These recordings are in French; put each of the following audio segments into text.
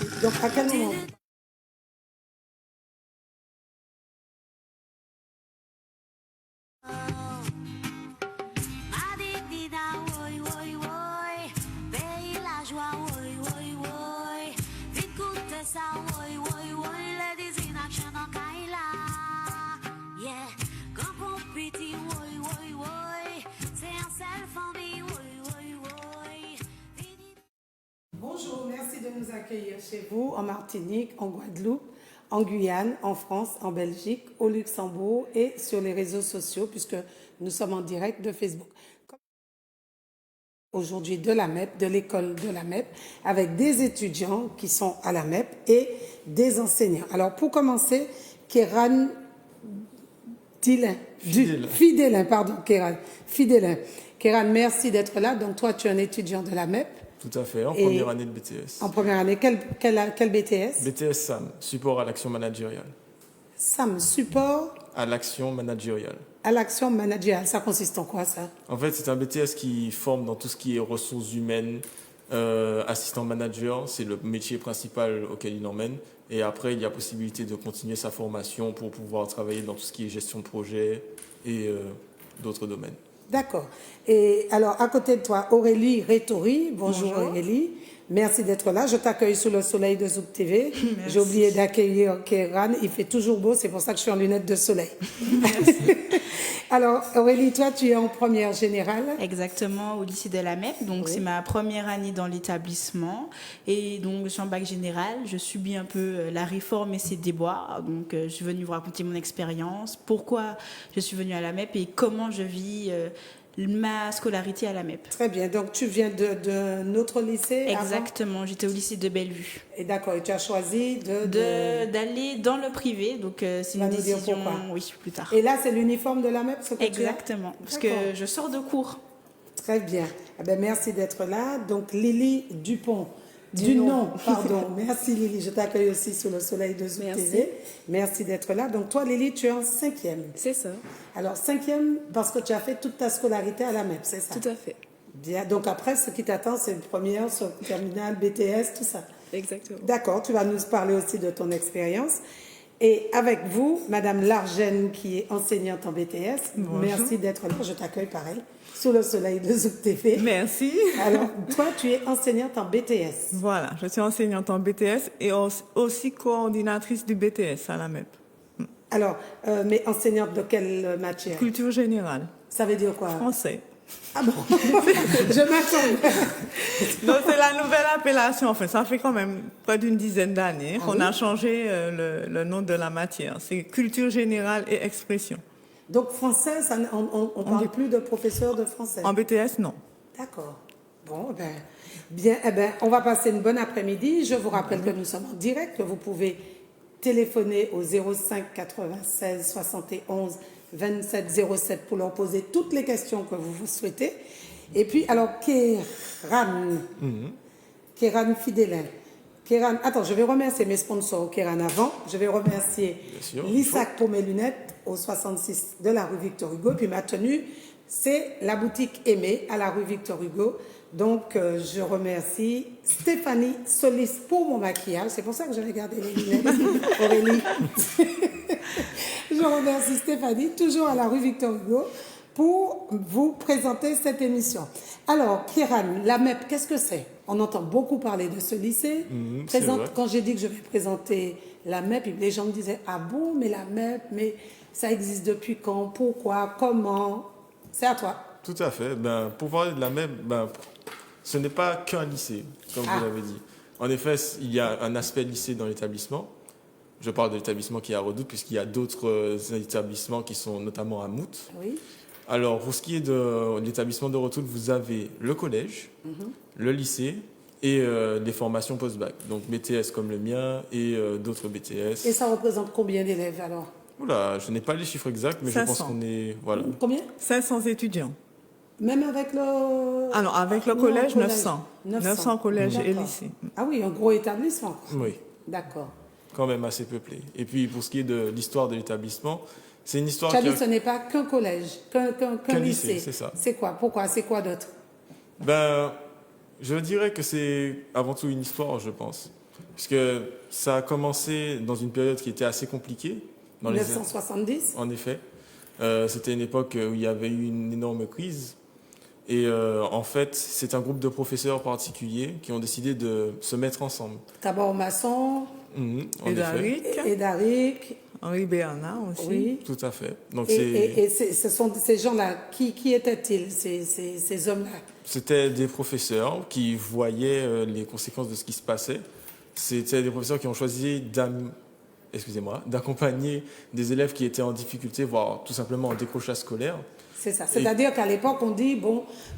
Donc, à quel moment? Bonjour, merci de nous accueillir chez vous, en Martinique, en Guadeloupe, en Guyane, en France, en Belgique, au Luxembourg et sur les réseaux sociaux, puisque nous sommes en direct de Facebook. Aujourd'hui de la MEP, de l'école de la MEP, avec des étudiants qui sont à la MEP et des enseignants. Alors pour commencer, Kéran Fidelin, pardon, Fidelin. Kéran, merci d'être là. Donc toi, tu es un étudiant de la MEP. Tout à fait, en première année de BTS. En première année, quel BTS? BTS SAM, support à l'action managériale. SAM, support à l'action managériale. À l'action managériale, ça consiste en quoi ça? En fait, c'est un BTS qui forme dans tout ce qui est ressources humaines, assistant manager, c'est le métier principal auquel il emmène. Et après, il y a possibilité de continuer sa formation pour pouvoir travailler dans tout ce qui est gestion de projet et d'autres domaines. D'accord. Et alors, à côté de toi, Aurélie Rétori. Bonjour Aurélie. Merci d'être là. Je t'accueille sous le soleil de Zouk TV. J'ai oublié d'accueillir Kéran. Il fait toujours beau, c'est pour ça que je suis en lunettes de soleil. Alors, Aurélie, toi, tu es en première générale. Exactement, au lycée de la MEP. Donc, c'est ma première année dans l'établissement. Et donc, je suis en bac général. Je subis un peu la réforme et ses déboires. Donc, je suis venue vous raconter mon expérience, pourquoi je suis venue à la MEP et comment je vis ma scolarité à la MEP. Très bien. Donc, tu viens de notre lycée? Exactement. J'étais au lycée de Bellevue. Et d'accord. Et tu as choisi d'aller dans le privé. Donc, c'est une décision... Oui, plus tard. Et là, c'est l'uniforme de la MEP, ce que Exactement. Parce que je sors de cours. Très bien. Eh bien, merci d'être là. Donc, Lily Dupont. Dunon, pardon. Merci Lily. Je t'accueille aussi sous le soleil de Zouk TV. Merci d'être là. Donc toi Lily, tu es en 5e. C'est ça. Alors 5e parce que tu as fait toute ta scolarité à la MEP, c'est ça? Tout à fait. Bien. Donc après, ce qui t'attend, c'est une première, terminale, BTS, tout ça. Exactement. D'accord. Tu vas nous parler aussi de ton expérience. Et avec vous, Madame Largène, qui est enseignante en BTS. Bonjour. Merci d'être là. Je t'accueille pareil, sous le soleil de Zouk TV. Merci. Alors, toi, tu es enseignante en BTS. Voilà, je suis enseignante en BTS et aussi coordinatrice du BTS à la MEP. Alors, mais enseignante de quelle matière? Culture générale. Ça veut dire quoi? Français. Ah bon? Je m'attends. Donc, c'est la nouvelle appellation. Enfin, ça fait quand même près d'une dizaine d'années qu'on a changé le nom de la matière. C'est culture générale et expression. Donc, français, ça, on ne parle plus de professeur de français? En BTS, non. D'accord. Bon, bien, on va passer une bonne après-midi. Je vous rappelle que nous sommes en direct, que vous pouvez téléphoner au 05 96 71 27 07 pour leur poser toutes les questions que vous souhaitez. Et puis, alors, Kéran Fidelin. Kéran, attends, je vais remercier mes sponsors, Kéran, avant. Je vais remercier l'ISAC pour mes lunettes au 66 de la rue Victor Hugo. Puis ma tenue, c'est la boutique Aimée à la rue Victor Hugo. Donc, je remercie Stéphanie Solis pour mon maquillage. C'est pour ça que j'avais gardé les lunettes, Aurélie. Je remercie Stéphanie, toujours à la rue Victor Hugo, pour vous présenter cette émission. Alors, Kéran, la MEP, qu'est-ce que c'est? On entend beaucoup parler de ce lycée. Quand j'ai dit que je vais présenter la MEP, les gens me disaient « Ah bon, mais la MEP, mais ça existe depuis quand? Pourquoi? Comment ?» C'est à toi. Tout à fait. Pour parler de la MEP, ce n'est pas qu'un lycée, comme vous l'avez dit. En effet, il y a un aspect lycée dans l'établissement. Je parle de l'établissement qui est à Redoute, puisqu'il y a d'autres établissements qui sont notamment à Mout. Oui. Alors, pour ce qui est de l'établissement de Redoute, vous avez le collège, le lycée et les formations post-bac. Donc, BTS comme le mien et d'autres BTS. Et ça représente combien d'élèves alors? Oula, je n'ai pas les chiffres exacts, mais 500. je pense qu'on est... Voilà. Combien? 500 étudiants. Même avec le... Alors, avec le collège, 900. 900 collèges et lycées. Ah oui, un gros établissement. Oui. D'accord. Quand même assez peuplé. Et puis, pour ce qui est de l'histoire de l'établissement, c'est une histoire... Ce n'est pas qu'un collège, qu'un lycée. C'est ça. C'est quoi? Pourquoi? C'est quoi d'autre? Je dirais que c'est avant tout une histoire, je pense. puisque ça a commencé dans une période qui était assez compliquée. Dans 1970. En effet. C'était une époque où il y avait eu une énorme crise. Et en fait, c'est un groupe de professeurs particuliers qui ont décidé de se mettre ensemble. D'abord Masson, Et Daric, Henri Bernard aussi. oui. Tout à fait. Donc Ce sont ces gens-là, qui étaient-ils, ces hommes-là? C'était des professeurs qui voyaient les conséquences de ce qui se passait. C'était des professeurs qui ont choisi d'accompagner des élèves qui étaient en difficulté, voire tout simplement en décrochage scolaire. C'est ça. C'est-à-dire qu'à l'époque, on dit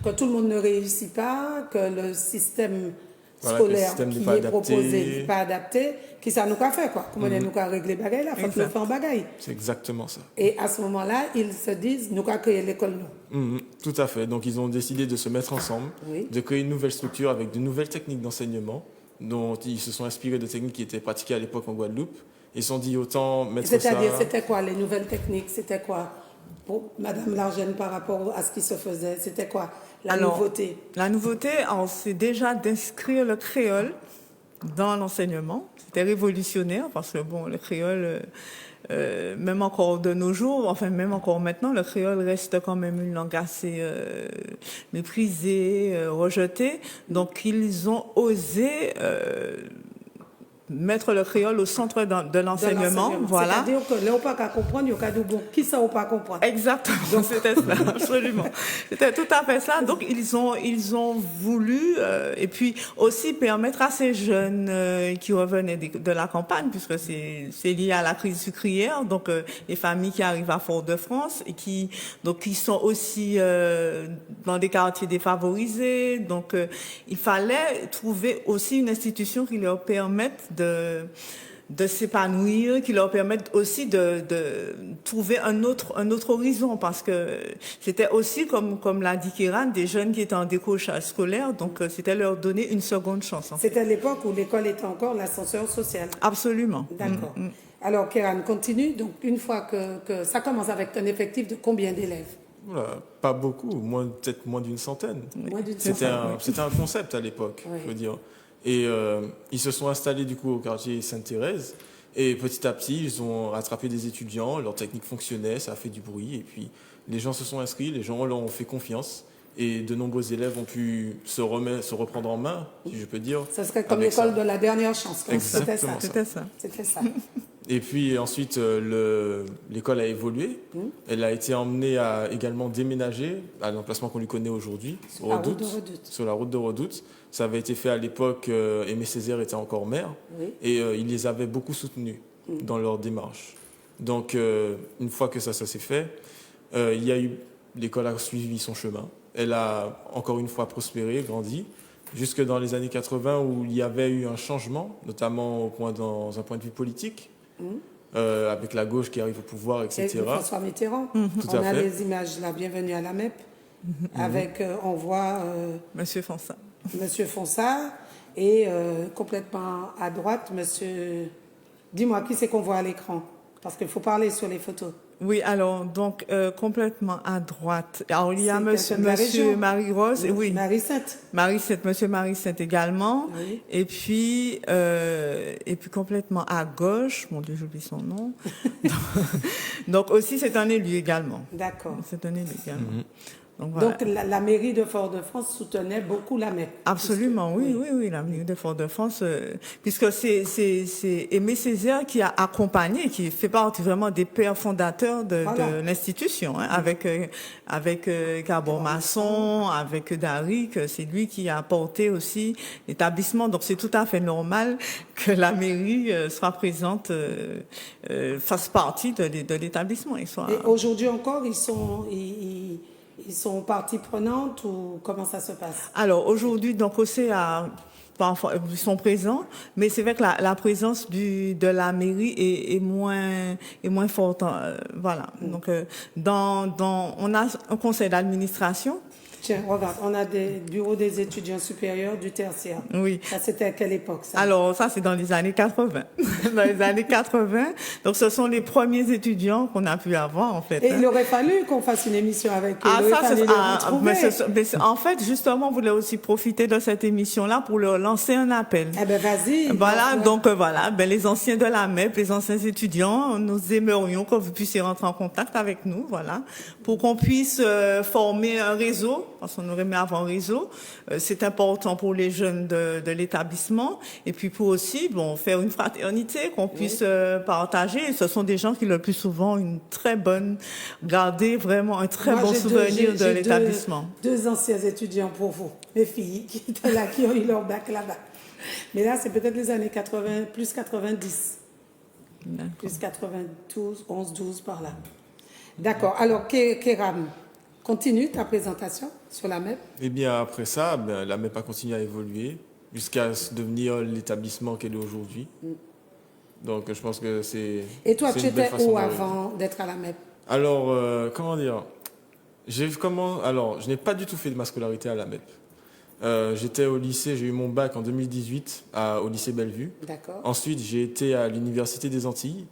que tout le monde ne réussit pas, que le système scolaire qui est proposé n'est pas adapté, qui ça nous a fait, quoi. Comment nous a réglé bagaille là, faut le faire en bagaille. C'est exactement ça. Et à ce moment-là, ils se disent, nous avons créé l'école, nous. Tout à fait. Donc, ils ont décidé de se mettre ensemble, de créer une nouvelle structure avec de nouvelles techniques d'enseignement, dont ils se sont inspirés de techniques qui étaient pratiquées à l'époque en Guadeloupe. Ils se sont dit autant mettre ça... C'est-à-dire, c'était quoi les nouvelles techniques? C'était quoi pour Madame Largène par rapport à ce qui se faisait? C'était quoi la nouveauté? La nouveauté, c'est déjà d'inscrire le créole dans l'enseignement. C'était révolutionnaire parce que le créole, même encore de nos jours, enfin même encore maintenant, le créole reste quand même une langue assez méprisée, rejetée. Donc ils ont osé mettre le créole au centre de l'enseignement. Voilà. C'est-à-dire que là, on n'a pas qu'à comprendre, il y a qu'à dire, bon, qui ça, on pas comprendre? Exactement, c'était ça, absolument. C'était tout à fait ça. Donc, ils ont voulu, et puis aussi permettre à ces jeunes qui revenaient de la campagne, puisque c'est lié à la crise sucrière, donc les familles qui arrivent à Fort-de-France et qui sont aussi dans des quartiers défavorisés. Donc, il fallait trouver aussi une institution qui leur permette de s'épanouir, qui leur permettent aussi de trouver un autre horizon, parce que c'était aussi, comme l'a dit Kéran, des jeunes qui étaient en décrochage scolaire, donc c'était leur donner une seconde chance. C'était l'époque où l'école était encore l'ascenseur social. Absolument. D'accord. Alors Kéran, continue. Donc une fois que ça commence avec un effectif de combien d'élèves? Pas beaucoup, peut-être moins d'une centaine. C'était un concept à l'époque, je veux dire. Et ils se sont installés du coup au quartier Sainte-Thérèse. Et petit à petit, ils ont rattrapé des étudiants, leur technique fonctionnait, ça a fait du bruit. Et puis les gens se sont inscrits, les gens leur ont fait confiance. Et de nombreux élèves ont pu se reprendre en main, si je peux dire. Ça serait comme l'école de la dernière chance. Exactement. C'était ça. Et puis ensuite, l'école a évolué. Elle a été emmenée à également déménager à l'emplacement qu'on lui connaît aujourd'hui, sur la route de Redoute. Ça avait été fait à l'époque, Aimé Césaire était encore maire, et il les avait beaucoup soutenus dans leur démarche. Donc, une fois que ça s'est fait, l'école a suivi son chemin. Elle a encore une fois prospéré, grandi, jusque dans les années 80 où il y avait eu un changement, notamment dans un point de vue politique. Avec la gauche qui arrive au pouvoir, etc. Et François Mitterrand. On a les images là, bienvenue à la MEP, avec, on voit... Monsieur Fonsat. Monsieur Fonsat, et complètement à droite, monsieur... Dis-moi, qui c'est qu'on voit à l'écran? Parce qu'il faut parler sur les photos. Oui, alors, donc, complètement à droite. Alors, il y a monsieur Marie-Rose, oui. Marie-Sainte. Monsieur Marie-Sainte également. Oui. Et puis complètement à gauche, mon Dieu, j'oublie son nom. Donc, aussi, c'est un élu également. D'accord. C'est un élu également. Donc, voilà. Donc la mairie de Fort-de-France soutenait beaucoup la MEP. Absolument, oui, la mairie de Fort-de-France, puisque c'est Aimé Césaire qui a accompagné, qui fait partie vraiment des pères fondateurs de l'institution, hein, avec Carbon Masson, avec Daric, c'est lui qui a porté aussi l'établissement. Donc c'est tout à fait normal que la mairie soit présente, fasse partie de l'établissement. Et aujourd'hui encore, ils sont partie prenante ou comment ça se passe? Alors aujourd'hui, donc parfois ils sont présents, mais c'est vrai que la présence de la mairie est moins forte. Voilà. Donc on a un conseil d'administration Tiens, regarde, on a des bureaux des étudiants supérieurs du tertiaire. Oui. Ça, c'était à quelle époque, ça? Alors, ça, c'est dans les années 80. Dans les années 80. Donc, ce sont les premiers étudiants qu'on a pu avoir, en fait. Et il aurait fallu qu'on fasse une émission avec eux. Ah, Il aurait ça, fallu c'est, les ah, retrouver. en fait, justement, on voulait aussi profiter de cette émission-là pour leur lancer un appel. Eh ben, vas-y. Voilà, lance-le. donc voilà, les anciens de la MEP, les anciens étudiants, nous aimerions que vous puissiez rentrer en contact avec nous, voilà, pour qu'on puisse former un réseau, parce qu'on aurait aimé avoir un réseau. C'est important pour les jeunes de l'établissement, et puis pour aussi, faire une fraternité, qu'on puisse partager. Et ce sont des gens qui, le plus souvent, garder vraiment un très Moi, bon j'ai souvenir de j'ai l'établissement. Deux anciens étudiants pour vous, mes filles, qui étaient là, qui ont eu leur bac là-bas. Mais là, c'est peut-être les années 80, plus 90. Plus 92, 11, 12 par là. D'accord. Alors, Kéram, continue ta présentation sur la MEP. Et bien après ça, la MEP a continué à évoluer jusqu'à devenir l'établissement qu'elle est aujourd'hui. Donc je pense que c'est. Et toi, c'est tu une belle étais façon où de- avant d'être à la MEP? Alors, comment dire? Alors, je n'ai pas du tout fait de ma scolarité à la MEP. J'étais au lycée, j'ai eu mon bac en 2018 au lycée Bellevue. D'accord. Ensuite, j'ai été à l'Université des Antilles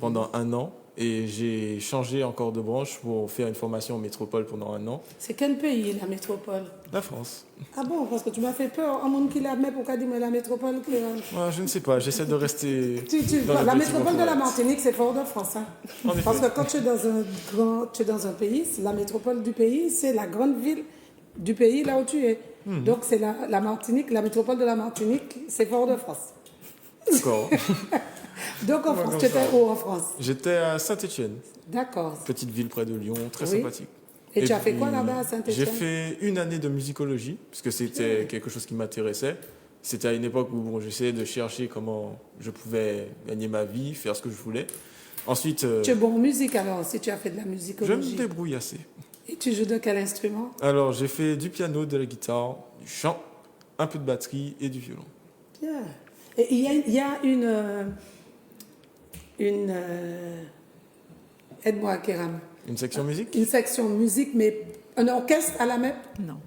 pendant un an et j'ai changé encore de branche pour faire une formation en métropole pendant un an. C'est quel pays, la métropole? La France. Ah bon, parce que tu m'as fait peur. Un monde qui la MEP, pourquoi dis-moi la métropole? Ouais, je ne sais pas, j'essaie de rester. La petite métropole de la boîte. Martinique, c'est Fort-de-France. Hein. En effet. Parce que quand tu es dans un pays, la métropole du pays, c'est la grande ville du pays là où tu es. Donc c'est la Martinique, la métropole de la Martinique, c'est Fort-de-France. D'accord. Donc en France, tu étais où en France? J'étais à Saint-Étienne, D'accord. petite ville près de Lyon, très Oui. sympathique. Et tu as fait puis, quoi là-bas à Saint-Étienne? J'ai fait une année de musicologie, puisque c'était quelque chose qui m'intéressait. C'était à une époque où j'essayais de chercher comment je pouvais gagner ma vie, faire ce que je voulais. Ensuite, Tu es bon en musique alors, si tu as fait de la je me musicologie. débrouille assez. Et tu joues de quel instrument? Alors, j'ai fait du piano, de la guitare, du chant, un peu de batterie et du violon. Bien. Et il y a une aide-moi, Kéram. Une section musique? Une section musique, mais un orchestre à la MEP? Non.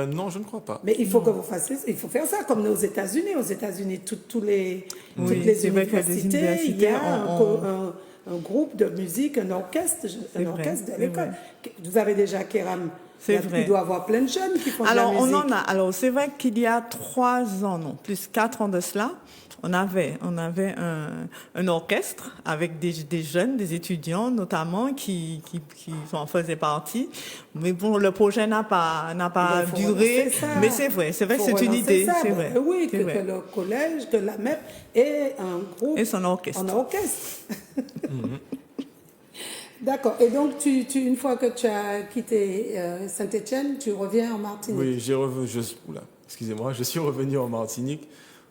Non, je ne crois pas. Mais il faut que vous fassiez, il faut faire ça comme aux États-Unis. Aux États-Unis, toutes les c'est vrai que les universités, il y a universités un groupe de musique, un orchestre vrai, de c'est l'école. vrai. Vous avez déjà Kéram. C'est vrai. Il doit y avoir plein de jeunes qui font Alors, de la on musique. en a. Alors, c'est vrai qu'il y a 3 ans, non, plus 4 ans de cela, on avait un orchestre avec des jeunes, des étudiants notamment, qui en faisaient partie. Mais bon, le projet n'a pas Il faut duré. relancer ça. Mais c'est vrai que Faut c'est une relancer idée. ça. C'est Ben vrai. oui, C'est que vrai. le collège, que la MEP ait un groupe. Et son orchestre. En orchestre. D'accord. Et donc, une fois que tu as quitté Saint-Étienne, tu reviens en Martinique. Oui, je suis revenu en Martinique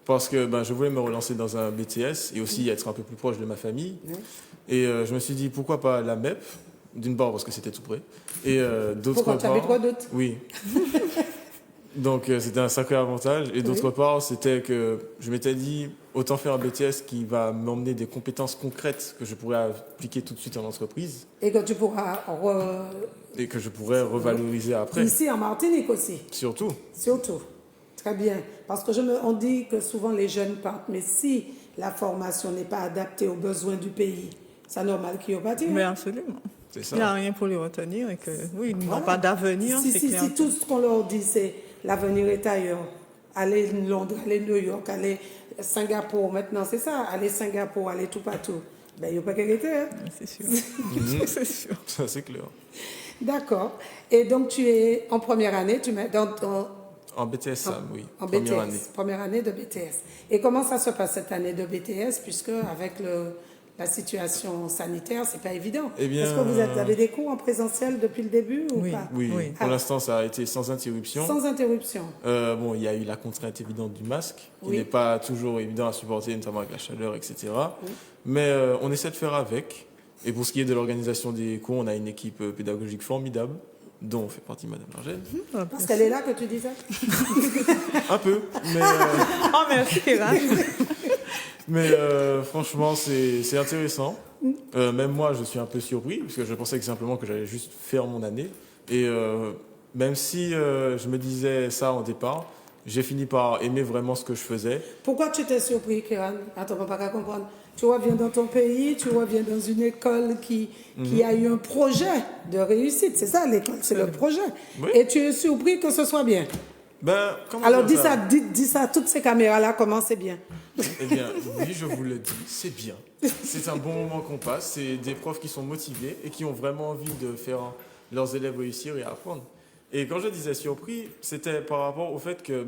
parce que je voulais me relancer dans un BTS et aussi être un peu plus proche de ma famille. Et je me suis dit, pourquoi pas la MEP? D'une part, parce que c'était tout près. Et d'autre Pourquoi tu part... habites Guadeloupe? Oui. Donc, c'était un sacré avantage. Et d'autre part, c'était que je m'étais dit, autant faire un BTS qui va m'emmener des compétences concrètes que je pourrais appliquer tout de suite en entreprise Et que tu pourras et que je pourrais revaloriser après. ici en Martinique aussi, Surtout. surtout. Très bien. Parce que on dit que souvent les jeunes partent, mais si la formation n'est pas adaptée aux besoins du pays, c'est normal qu'ils partent. Mais absolument. C'est ça. Il n'y a rien pour les retenir et que, oui, ils n'ont Voilà. pas d'avenir. Si, c'est si, clair. si tout ce qu'on leur dit, c'est l'avenir est ailleurs. Aller Londres, aller New York, aller Singapour, maintenant c'est ça, aller Singapour, aller tout partout. Ben, il n'y a pas qu'à été, hein? C'est sûr. C'est sûr. Ça, c'est clair. D'accord. Et donc, tu es en première année, tu mets En BTS, Sam, oui. en Première BTS, année. première année de BTS. Et comment ça se passe cette année de BTS, puisque avec la situation sanitaire, c'est pas évident. Eh bien, Est-ce que vous avez des cours en présentiel depuis le début ou Oui. pas? Oui, Oui. pour l'instant, ça a été sans interruption. Sans interruption. Il y a eu la contrainte évidente du masque, qui Oui. n'est pas toujours évident à supporter, notamment avec la chaleur, etc. Oui. Mais on essaie de faire avec. Et pour ce qui est de l'organisation des cours, on a une équipe pédagogique formidable, dont fait partie Madame Margène. Parce qu'elle est là que tu dis ça? Un peu, mais, Oh, merci, Kéra. mais franchement, c'est intéressant. Même moi, je suis un peu surpris, parce que je pensais que simplement que j'allais juste faire mon année. Et Même si je me disais ça au départ, j'ai fini par aimer vraiment ce que je faisais. Pourquoi tu t'es surpris, Kéran? Attends, on ne peut pas comprendre. Tu reviens dans ton pays, tu reviens dans une école qui a eu un projet de réussite. C'est ça l'école, c'est le projet. Oui. Et tu es surpris que ce soit bien. Ben, comment Alors dire dis ça à toutes ces caméras-là, comment c'est bien. Eh bien, oui, je vous le dis, c'est bien. C'est un bon moment qu'on passe. C'est des profs qui sont motivés et qui ont vraiment envie de faire leurs élèves réussir et apprendre. Et quand je disais surpris, c'était par rapport au fait que,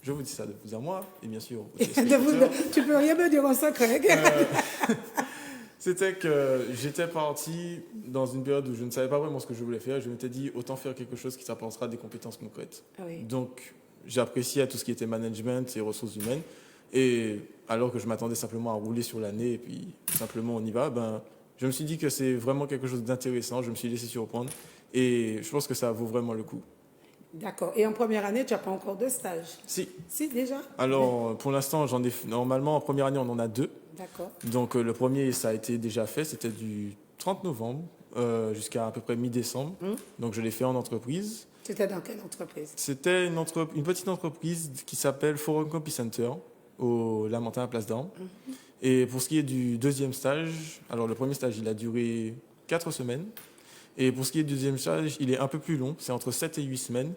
je vous dis ça de vous à moi, et bien sûr, aux téléspectateurs. Tu peux rien me dire en secret. C'était que j'étais parti dans une période où je ne savais pas vraiment ce que je voulais faire. Je m'étais dit, autant faire quelque chose qui s'apportera des compétences concrètes. Oui. Donc, j'appréciais tout ce qui était management et ressources humaines. Et alors que je m'attendais simplement à rouler sur l'année et puis simplement on y va, je me suis dit que c'est vraiment quelque chose d'intéressant. Je me suis laissé surprendre et je pense que ça vaut vraiment le coup. D'accord. Et en première année, tu n'as pas encore de stage? Si. Si, déjà? Alors, pour l'instant, normalement, en première année, on en a 2. D'accord. Donc, le premier, ça a été déjà fait. C'était du 30 novembre jusqu'à à peu près mi-décembre. Donc, je l'ai fait en entreprise. C'était dans quelle entreprise? C'était une petite entreprise qui s'appelle Forum Copy Center, au Lamentin à Place d'Armes. Et pour ce qui est du deuxième stage, alors le premier stage, il a duré 4 semaines. Et pour ce qui est du deuxième stage, il est un peu plus long, c'est entre 7 et 8 semaines.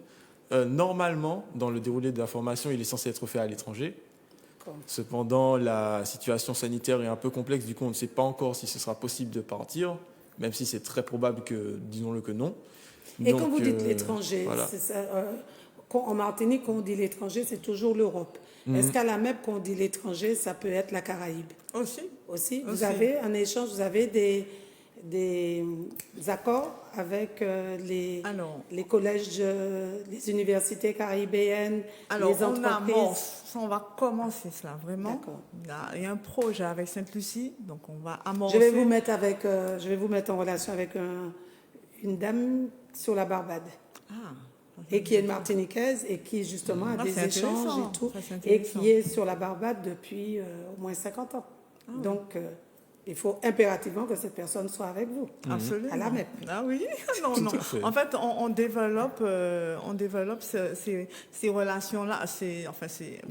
Normalement, dans le déroulé de la formation, il est censé être fait à l'étranger. Cependant, la situation sanitaire est un peu complexe, du coup, on ne sait pas encore si ce sera possible de partir, même si c'est très probable que, disons-le, que non. Et quand vous dites l'étranger, voilà. c'est ça, en Martinique, quand on dit l'étranger, c'est toujours l'Europe. Est-ce qu'à la MEP, quand on dit l'étranger, ça peut être la Caraïbe? Aussi. Vous avez un échange, vous avez des accords avec les collèges, les universités caribéennes, les entreprises? On va commencer cela, vraiment. D'accord. Il y a un projet avec Sainte-Lucie, donc on va amorcer. Je vais vous mettre en relation avec une dame sur la Barbade. Et qui est une Martiniquaise et qui justement a des échanges et tout, et qui est sur la Barbade depuis au moins 50 ans. Donc, il faut impérativement que cette personne soit avec vous. Absolument. À la MEP. Ah oui, non. En fait, on développe ces relations-là, ces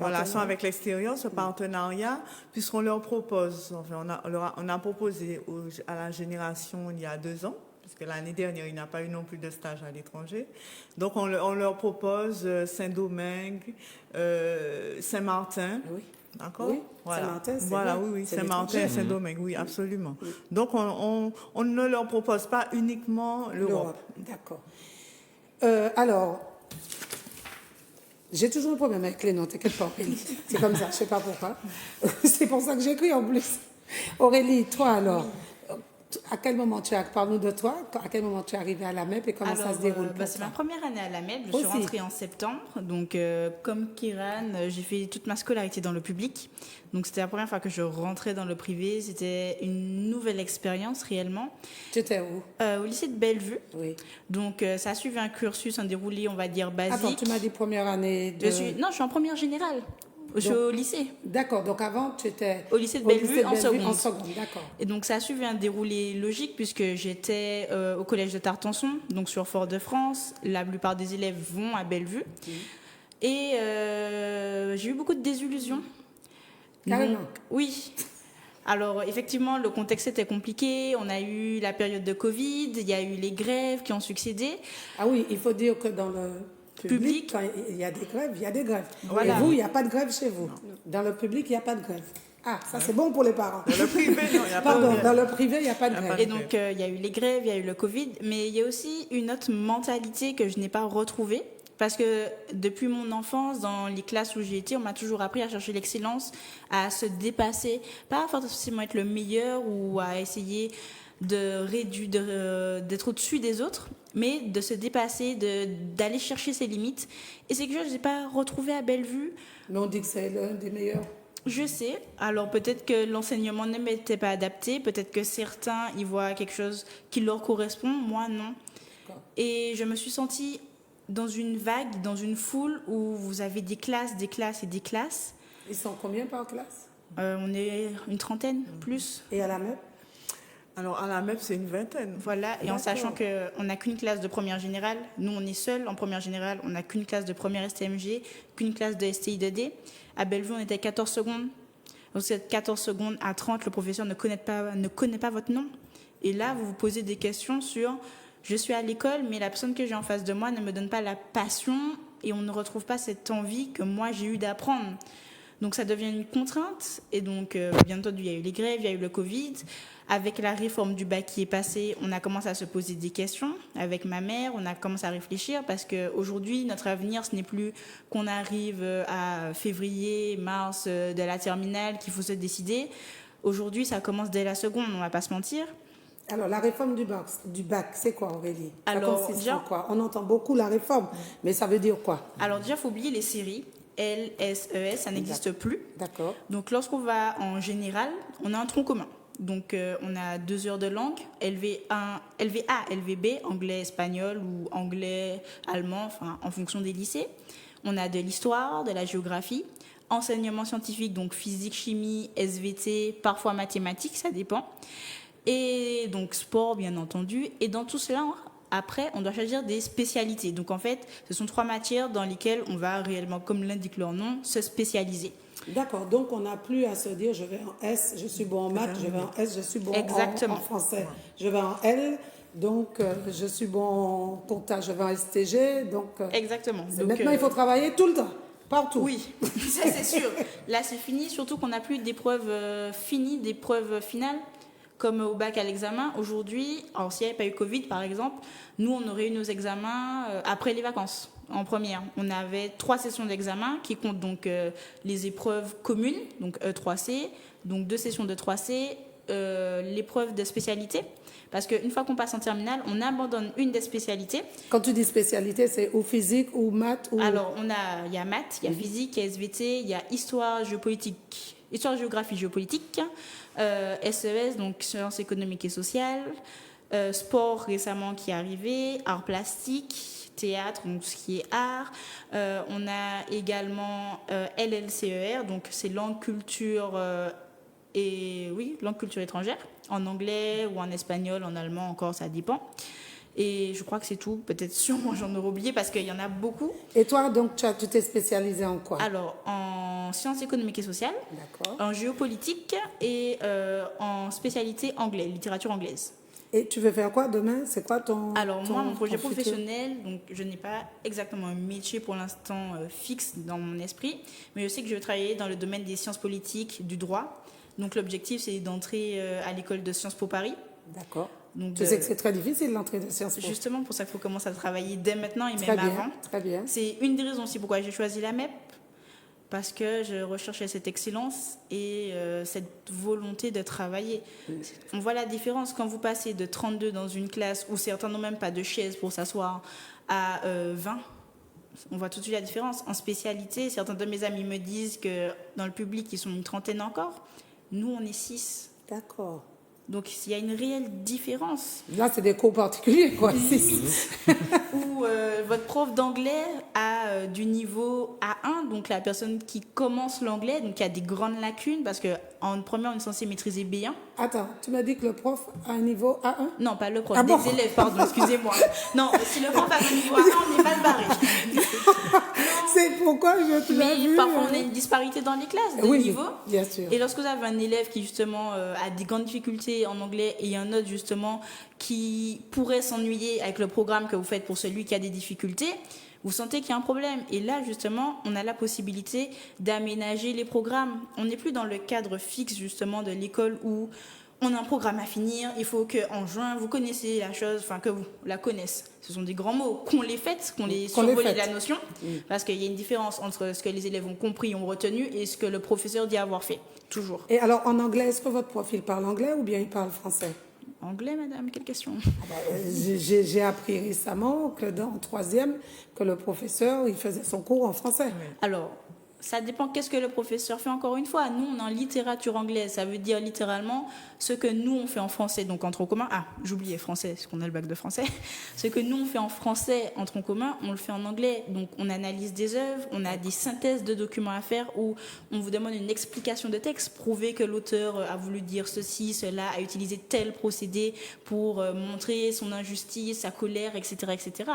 relations avec l'extérieur, ce partenariat, puisqu'on leur propose, on a proposé à la génération il y a 2 ans, parce que l'année dernière, il n'y a pas eu non plus de stage à l'étranger. Donc, on leur propose Saint-Domingue, Saint-Martin. Oui. D'accord? Oui. Saint-Martin, c'est oui, Saint-Martin et Saint-Domingue, oui, absolument. Donc, on ne leur propose pas uniquement l'Europe. D'accord. Alors, j'ai toujours un problème avec les noms, t'inquiète pas, Aurélie. C'est comme ça, je ne sais pas pourquoi. C'est pour ça que j'écris en plus. Aurélie, toi alors, à quel moment parle-nous de toi, à quel moment tu es arrivée à la MEP et comment ça se déroule pour c'est toi? ma première année à la MEP, je suis rentrée en septembre, donc comme Kiran, j'ai fait toute ma scolarité dans le public, donc c'était la première fois que je rentrais dans le privé, c'était une nouvelle expérience réellement. Tu étais où? Au lycée de Bellevue, oui. Donc ça a suivi un cursus, un déroulé on va dire basique. Attends, tu m'as dit première année de... Non, je suis en première générale. Je suis au lycée. D'accord, donc avant tu étais au lycée de Bellevue en seconde, d'accord. Et donc ça a suivi un déroulé logique puisque j'étais au collège de Tartançon, donc sur Fort-de-France. La plupart des élèves vont à Bellevue. Et j'ai eu beaucoup de désillusions. Carrément. Donc, oui. Alors effectivement, le contexte était compliqué. On a eu la période de Covid, il y a eu les grèves qui ont succédé. Ah oui, il faut dire que dans le public, quand il y a des grèves, il y a des grèves. Voilà. Et vous, il n'y a pas de grève chez vous. Non. Dans le public, il n'y a pas de grève. Ah, ça c'est bon pour les parents. Dans le privé, non, il n'y a pas de grève. Dans le privé, il n'y a pas de grève. Et donc, il y a eu les grèves, il y a eu le Covid, mais il y a aussi une autre mentalité que je n'ai pas retrouvée. Parce que depuis mon enfance, dans les classes où j'ai été, on m'a toujours appris à chercher l'excellence, à se dépasser, pas forcément être le meilleur ou à essayer d'être au-dessus des autres, mais de se dépasser, d'aller chercher ses limites. Et c'est quelque chose que je n'ai pas retrouvé à Bellevue. Mais on dit que c'est l'un des meilleurs. Je sais. Alors peut-être que l'enseignement ne m'était pas adapté, peut-être que certains y voient quelque chose qui leur correspond, moi non. Et je me suis sentie dans une vague, dans une foule où vous avez des classes et des classes. Ils sont combien par classe? On est une trentaine, plus. Et à la MEP? Alors, à la MEP, c'est une vingtaine. Voilà, et en sachant qu'on n'a qu'une classe de première générale, nous on est seuls en première générale, on n'a qu'une classe de première STMG, qu'une classe de STI 2D. À Bellevue, on était 14 secondes. Donc, cette 14 secondes à 30, le professeur ne connaît pas votre nom. Et là, vous vous posez des questions sur je suis à l'école, mais la personne que j'ai en face de moi ne me donne pas la passion et on ne retrouve pas cette envie que moi j'ai eu d'apprendre. Donc ça devient une contrainte et donc bien entendu il y a eu les grèves, il y a eu le Covid. Avec la réforme du bac qui est passée, on a commencé à se poser des questions. Avec ma mère, on a commencé à réfléchir parce qu'aujourd'hui, notre avenir, ce n'est plus qu'on arrive à février, mars de la terminale, qu'il faut se décider. Aujourd'hui, ça commence dès la seconde, on ne va pas se mentir. Alors, la réforme du bac, c'est quoi, Aurélie? Alors, ça consiste en quoi? On entend beaucoup la réforme, mais ça veut dire quoi? Alors déjà, il faut oublier les séries. L, S, E, S, ça n'existe plus. D'accord. Donc, lorsqu'on va en général, on a un tronc commun. Donc, on a 2 heures de langue, LV1, LVA, LVB, anglais, espagnol ou anglais, allemand, enfin, en fonction des lycées. On a de l'histoire, de la géographie, enseignement scientifique, donc physique, chimie, SVT, parfois mathématiques, ça dépend. Et donc, sport, bien entendu. Et dans tout cela, après, on doit choisir des spécialités. Donc, en fait, ce sont 3 matières dans lesquelles on va réellement, comme l'indique leur nom, se spécialiser. D'accord, donc on n'a plus à se dire je vais en S, je suis bon en maths, je vais en S, je suis bon en français, je vais en L, donc je suis bon en comptage, je vais en STG. Donc, exactement. Donc, maintenant, il faut travailler tout le temps, partout. Oui, ça c'est sûr. Là, c'est fini, surtout qu'on n'a plus d'épreuves finies, d'épreuves finales. Comme au bac à l'examen, aujourd'hui, alors s'il n'y avait pas eu Covid par exemple, nous on aurait eu nos examens après les vacances, en première. On avait 3 sessions d'examen qui comptent donc les épreuves communes, donc E3C, donc 2 sessions de 3C, l'épreuve de spécialité. Parce qu'une fois qu'on passe en terminale, on abandonne une des spécialités. Quand tu dis spécialité, c'est ou physique ou maths ou... Alors, il y a maths, il y a physique, il y a SVT, il y a histoire, géographie, géopolitique, SES, donc sciences économiques et sociales, sport récemment qui est arrivé, arts plastiques, théâtre, donc ce qui est art. On a également LLCER, donc c'est langue, culture langue, culture étrangère, en anglais ou en espagnol, en allemand encore, ça dépend. Et je crois que c'est tout. Peut-être sûrement j'en aurais oublié parce qu'il y en a beaucoup. Et toi, donc, tu t'es spécialisée en quoi? Alors, en sciences économiques et sociales, en géopolitique et en spécialité anglais, littérature anglaise. Et tu veux faire quoi demain? C'est quoi ton... Alors, moi, mon projet professionnel, donc je n'ai pas exactement un métier pour l'instant fixe dans mon esprit, mais je sais que je vais travailler dans le domaine des sciences politiques, du droit. Donc, l'objectif, c'est d'entrer à l'école de Sciences Po Paris. D'accord. Donc, tu sais que c'est très difficile l'entrée de Sciences Po. Justement, pour ça qu'il faut commencer à travailler dès maintenant et même avant. Très bien. C'est une des raisons aussi pourquoi j'ai choisi la MEP, parce que je recherchais cette excellence et cette volonté de travailler. On voit la différence quand vous passez de 32 dans une classe où certains n'ont même pas de chaise pour s'asseoir à 20. On voit tout de suite la différence. En spécialité, certains de mes amis me disent que dans le public, ils sont une trentaine encore. Nous, on est 6. D'accord. Donc, il y a une réelle différence. Là, c'est des cours particuliers, quoi. Où votre prof d'anglais a du niveau A1, donc la personne qui commence l'anglais, donc il y a des grandes lacunes, parce qu'en première, on est censé maîtriser B1. Attends, tu m'as dit que le prof a un niveau A1? Non, pas le prof, des élèves, pardon, excusez-moi. Non, si le prof a un niveau A1, on est mal barré. C'est pourquoi je te l'ai vu. Mais parfois, on a une disparité dans les classes de niveau. Bien sûr. Et lorsque vous avez un élève qui, justement, a des grandes difficultés en anglais et un autre, justement, qui pourrait s'ennuyer avec le programme que vous faites pour celui qui a des difficultés, vous sentez qu'il y a un problème. Et là, justement, on a la possibilité d'aménager les programmes. On n'est plus dans le cadre fixe, justement, de l'école où on a un programme à finir, il faut qu'en juin, vous connaissez la chose, enfin que vous la connaissez. Ce sont des grands mots, qu'on les fasse, qu'on les survole la notion, parce qu'il y a une différence entre ce que les élèves ont compris, ont retenu, et ce que le professeur dit avoir fait, toujours. Et alors, en anglais, est-ce que votre profil parle anglais ou bien il parle français? Anglais, madame, quelle question? J'ai appris récemment que dans le 3e, que le professeur, il faisait son cours en français. Alors, ça dépend qu'est-ce que le professeur fait. Encore une fois, nous, on est en littérature anglaise. Ça veut dire littéralement ce que nous, on fait en français, donc en tronc commun. Ah, j'oubliais français, parce qu'on a le bac de français. Ce que nous, on fait en français, en tronc commun, on le fait en anglais. Donc, on analyse des œuvres, on a des synthèses de documents à faire où on vous demande une explication de texte, prouver que l'auteur a voulu dire ceci, cela, a utilisé tel procédé pour montrer son injustice, sa colère, etc., etc.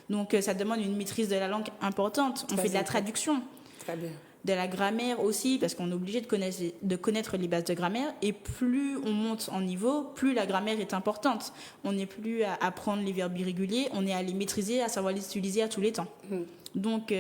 Donc, ça demande une maîtrise de la langue importante. On fait de la traduction. Très bien. De la grammaire aussi, parce qu'on est obligé de connaître les bases de grammaire, et plus on monte en niveau, plus la grammaire est importante. On n'est plus à apprendre les verbes irréguliers, on est à les maîtriser, à savoir les utiliser à tous les temps. Donc,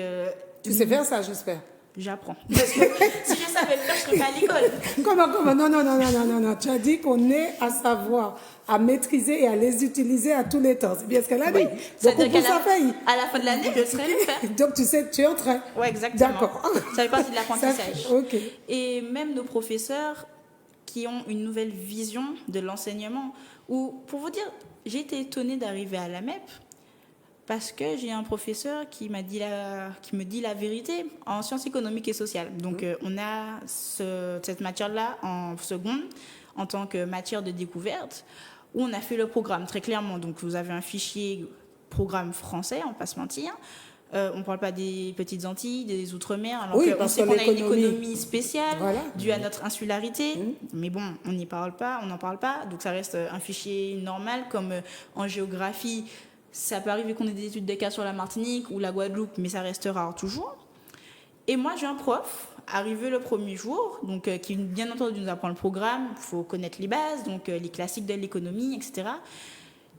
tu sais faire ça, j'espère. J'apprends. Parce que si je savais le faire, je ne serais pas à l'école. Comment? Non. Tu as dit qu'on est à savoir, à maîtriser et à les utiliser à tous les temps. C'est bien ce qu'elle a dit. Donc, on peut ça faire. À la fin de l'année, je serai le faire. Donc, tu sais, tu es en train. Oui, exactement. D'accord. Ça fait partie de l'apprentissage. Ok. Et même nos professeurs qui ont une nouvelle vision de l'enseignement, ou pour vous dire, j'ai été étonnée d'arriver à la MEP, parce que j'ai un professeur qui me dit la vérité en sciences économiques et sociales. Donc, on a cette matière-là en seconde, en tant que matière de découverte, où on a fait le programme très clairement. Donc, vous avez un fichier programme français, on ne va pas se mentir. On ne parle pas des petites Antilles, des Outre-mer, alors qu'on sait qu'on a une économie spéciale due à notre insularité. Mais bon, on n'en parle pas. Donc, ça reste un fichier normal, comme en géographie. Ça peut arriver qu'on ait des études de cas sur la Martinique ou la Guadeloupe, mais ça reste rare toujours. Et moi, j'ai un prof, arrivé le premier jour, donc, qui bien entendu nous apprend le programme, il faut connaître les bases, donc les classiques de l'économie, etc.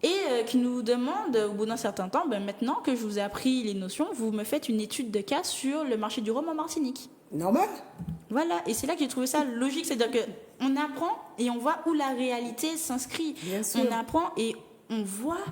Et qui nous demande, au bout d'un certain temps, maintenant que je vous ai appris les notions, vous me faites une étude de cas sur le marché du rhum en Martinique. Normal. Voilà, et c'est là que j'ai trouvé ça logique, c'est-à-dire qu'on apprend et on voit où la réalité s'inscrit. Bien sûr. On apprend et on voit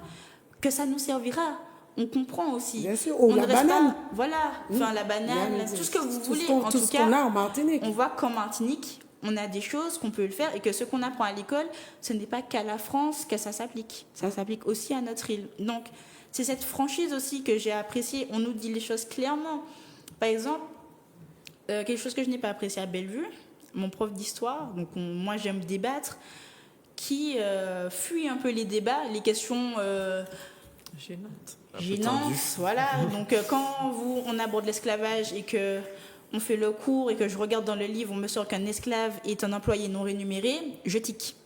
que ça nous servira. On comprend aussi. Bien sûr. Ou on la banane. Pas, voilà, enfin la banane, tout ce que vous voulez. En tout cas, qu'on a en Martinique. On voit qu'en Martinique, on a des choses qu'on peut le faire et que ce qu'on apprend à l'école, ce n'est pas qu'à la France que ça s'applique. Ça s'applique aussi à notre île. Donc, c'est cette franchise aussi que j'ai appréciée. On nous dit les choses clairement. Par exemple, quelque chose que je n'ai pas apprécié à Bellevue, mon prof d'histoire, donc moi j'aime débattre, qui fuit un peu les débats, les questions gênantes, voilà. Donc quand on aborde l'esclavage et que on fait le cours et que je regarde dans le livre, on me sort qu'un esclave est un employé non rémunéré, je tique.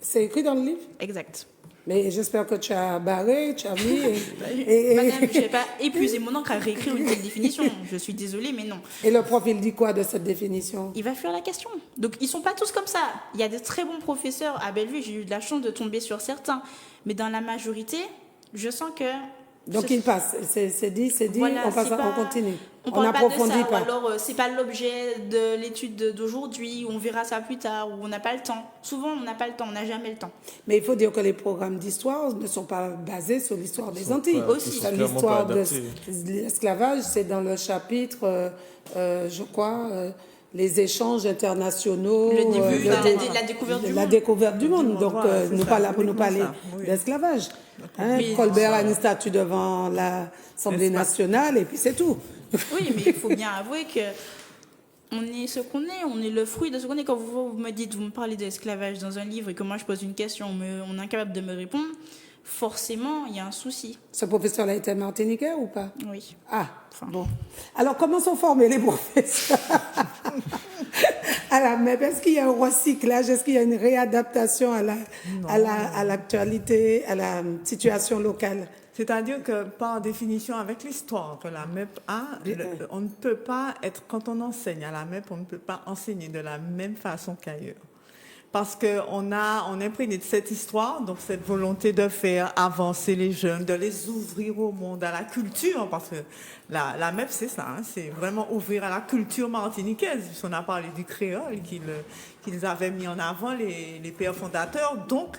C'est écrit dans le livre? Exact. Mais j'espère que tu as barré, tu as mis... Madame, je n'ai pas épuisé mon encre à réécrire une telle définition. Je suis désolée, mais non. Et le prof, il dit quoi de cette définition? Il va faire la question. Donc, ils ne sont pas tous comme ça. Il y a de très bons professeurs à Bellevue. J'ai eu de la chance de tomber sur certains. Mais dans la majorité, je sens que... Donc, il passe. C'est dit, voilà, on continue. On n'approfondit pas. Ou alors, c'est pas l'objet de l'étude d'aujourd'hui, on verra ça plus tard, ou on n'a pas le temps. Souvent, on n'a pas le temps, on n'a jamais le temps. Mais il faut dire que les programmes d'histoire ne sont pas basés sur l'histoire des Antilles. Aussi. L'histoire de l'esclavage, c'est dans le chapitre, je crois... les échanges internationaux, le début, la découverte du monde. La découverte du monde. Donc, nous pas là pour nous parler d'esclavage. Colbert a une statue devant l'Assemblée nationale et puis c'est tout. Oui, mais il faut bien avouer que on est ce qu'on est, on est le fruit de ce qu'on est. Quand vous me dites, vous me parlez d'esclavage dans un livre et que moi je pose une question, on est incapable de me répondre, forcément, il y a un souci. Ce professeur-là était martiniquais ou pas? Oui. Ah, bon. Alors, comment sont formés les professeurs à la MEP? Est-ce qu'il y a un recyclage? Est-ce qu'il y a une réadaptation à l'actualité, à la situation locale? C'est-à-dire que, par définition, avec l'histoire que la MEP a, on ne peut pas être, quand on enseigne à la MEP, on ne peut pas enseigner de la même façon qu'ailleurs. Parce qu'on a imprégné de cette histoire, donc cette volonté de faire avancer les jeunes, de les ouvrir au monde, à la culture, parce que la MEP, c'est ça, c'est vraiment ouvrir à la culture martiniquaise, puisqu'on a parlé du créole qu'ils avaient mis en avant, les pères fondateurs. Donc,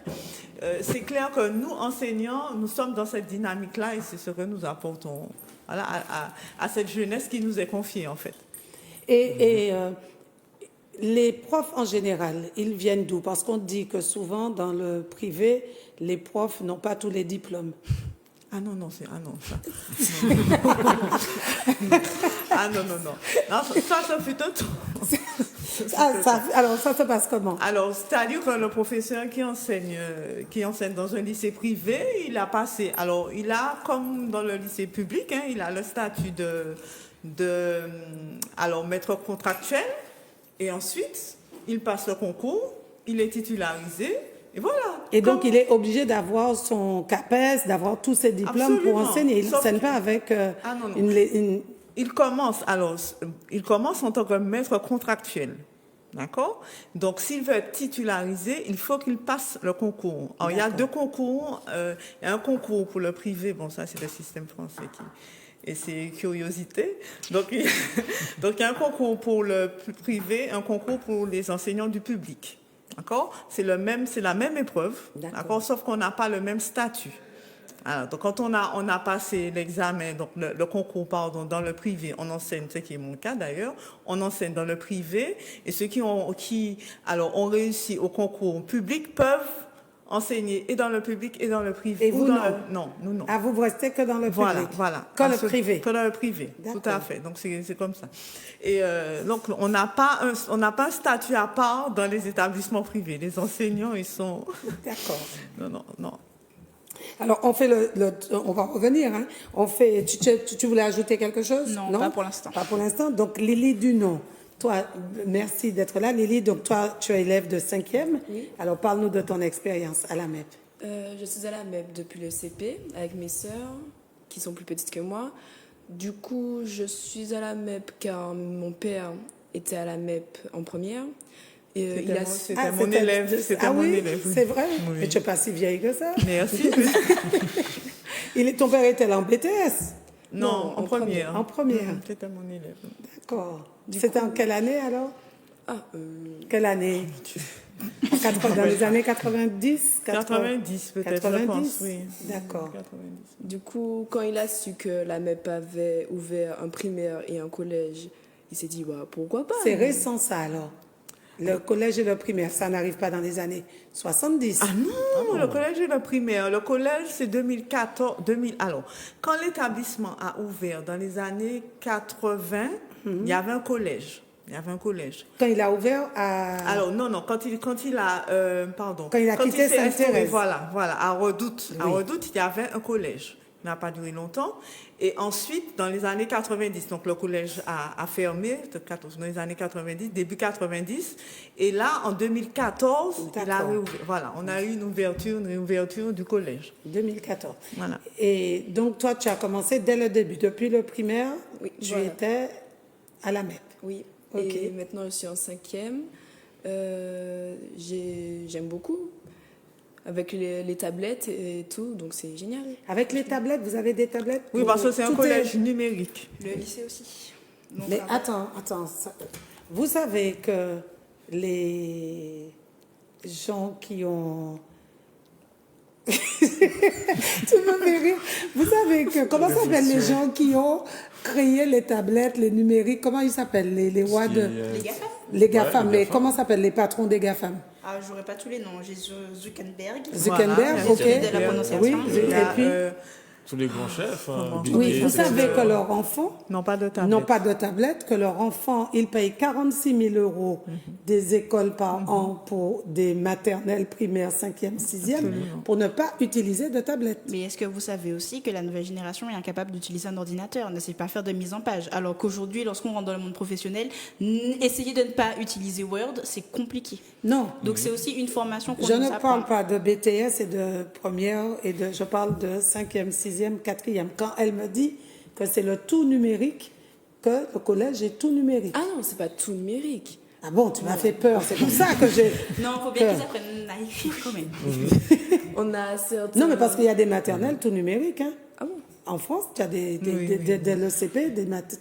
c'est clair que nous, enseignants, nous sommes dans cette dynamique-là et c'est ce que nous apportons à cette jeunesse qui nous est confiée, en fait. Les profs, en général, ils viennent d'où? Parce qu'on dit que souvent, dans le privé, les profs n'ont pas tous les diplômes. Ah non, non, ah non, ça. Ah non, non, non. Non, ça fut un temps. Alors, ça se passe comment? Alors, c'est-à-dire que le professeur qui enseigne dans un lycée privé, il a passé, alors, il a, comme dans le lycée public, hein, il a le statut alors, maître contractuel, et ensuite, il passe le concours, il est titularisé, et voilà. Et donc, il est obligé d'avoir son CAPES, d'avoir tous ses diplômes. Absolument. Pour enseigner. Il n'enseigne pas avec une... Il commence en tant que maître contractuel. D'accord? Donc, s'il veut être titularisé, il faut qu'il passe le concours. Alors, il y a 2 concours. Il y a un concours pour le privé. Bon, ça, c'est le système français et c'est curiosité. Donc, il y a un concours pour le privé, un concours pour les enseignants du public. D'accord? C'est la même épreuve. D'accord? Sauf qu'on n'a pas le même statut. Alors, donc, quand on a passé l'examen, donc le concours, pardon, dans le privé, on enseigne, ce qui est mon cas d'ailleurs, on enseigne dans le privé, et ceux qui ont réussi au concours public peuvent enseigner et dans le public et dans le privé. Et vous, non, nous non. Ah, vous restez que dans le public? Voilà. Que le privé? Que dans le privé, tout à fait. Donc, c'est comme ça. Et donc, on n'a pas un statut à part dans les établissements privés. Les enseignants, ils sont... D'accord. Non. Alors, on fait on va revenir, hein. Tu voulais ajouter quelque chose? Non, pas pour l'instant. Pas pour l'instant. Donc, Lily Dunon, toi, merci d'être là. Lily, donc toi, tu es élève de 5e. Oui. Alors, parle-nous de ton expérience à la MEP. Je suis à la MEP depuis le CP avec mes sœurs qui sont plus petites que moi. Du coup, je suis à la MEP car mon père était à la MEP en première. Et c'était mon élève. C'est vrai? Oui. Mais tu n'es pas si vieille que ça. Merci. Ton père était là en BTS? Non, en première. En première. C'était mon élève. D'accord. C'était en quelle année alors? Quelle année? Dans les années 90? 90 peut-être, 90? je pense, oui. D'accord. 90. Du coup, quand il a su que la MEP avait ouvert un primaire et un collège, il s'est dit, pourquoi pas? C'est récent ça alors? Le collège et le primaire, ça n'arrive pas dans les années 70. Ah non, le collège et le primaire. Le collège, c'est 2014. Alors, quand l'établissement a ouvert dans les années 80, il y avait un collège. Quand il a ouvert à... Alors, non, quand il a quitté Sainte-Thérèse. Voilà, à Redoute. Oui. À Redoute, il y avait un collège. Il n'a pas duré longtemps. Et ensuite, dans les années 90, donc le collège a fermé, dans les années 90, début 90. Et là, en 2014, il a réouvert. Voilà, on a eu une réouverture du collège. 2014. Voilà. Et donc, toi, tu as commencé dès le début. Depuis le primaire, tu étais à la MEP. Oui. Okay. Et maintenant, je suis en 5e. J'aime beaucoup. Avec les tablettes et tout, donc c'est génial. Avec les tablettes, vous avez des tablettes? Oui, parce que c'est un collège numérique. Le lycée aussi. Donc, mais attends. Vous savez que les gens qui ont... Tu me fais rire. Vous savez que... Comment s'appellent les gens qui ont créé les tablettes, les numériques? Comment ils s'appellent? Les rois de... Les GAFAM. Les GAFAM. Ouais, mais comment s'appellent les patrons des GAFAM? Ah, j'aurais pas tous les noms. J'ai Zuckerberg. Zuckerberg, ok. De la prononciation. Oui, et puis... Tous les grands chefs. Oui, vous savez que leurs enfants n'ont pas de tablette, que leurs enfants, ils payent 46 000 € des écoles par an pour des maternelles, primaires, 5e, 6e, pour ne pas utiliser de tablette. Mais est-ce que vous savez aussi que la nouvelle génération est incapable d'utiliser un ordinateur, ne sait pas faire de mise en page, alors qu'aujourd'hui, lorsqu'on rentre dans le monde professionnel, essayer de ne pas utiliser Word, c'est compliqué. Non. Donc c'est aussi une formation qu'on Je nous ne apprend. parle pas de BTS et de première, je parle de 5e, 6e, 4e. Quand elle me dit que c'est le tout numérique, que le collège est tout numérique. Ah non, c'est pas tout numérique. Ah bon, tu m'as fait peur, c'est pour ça que j'ai... Non, il faut bien qu'ils apprennent à écrire quand même. On a certains... Non, mais parce qu'il y a des maternelles tout numériques. Hein. Ah bon? En France, tu as des l'ECP,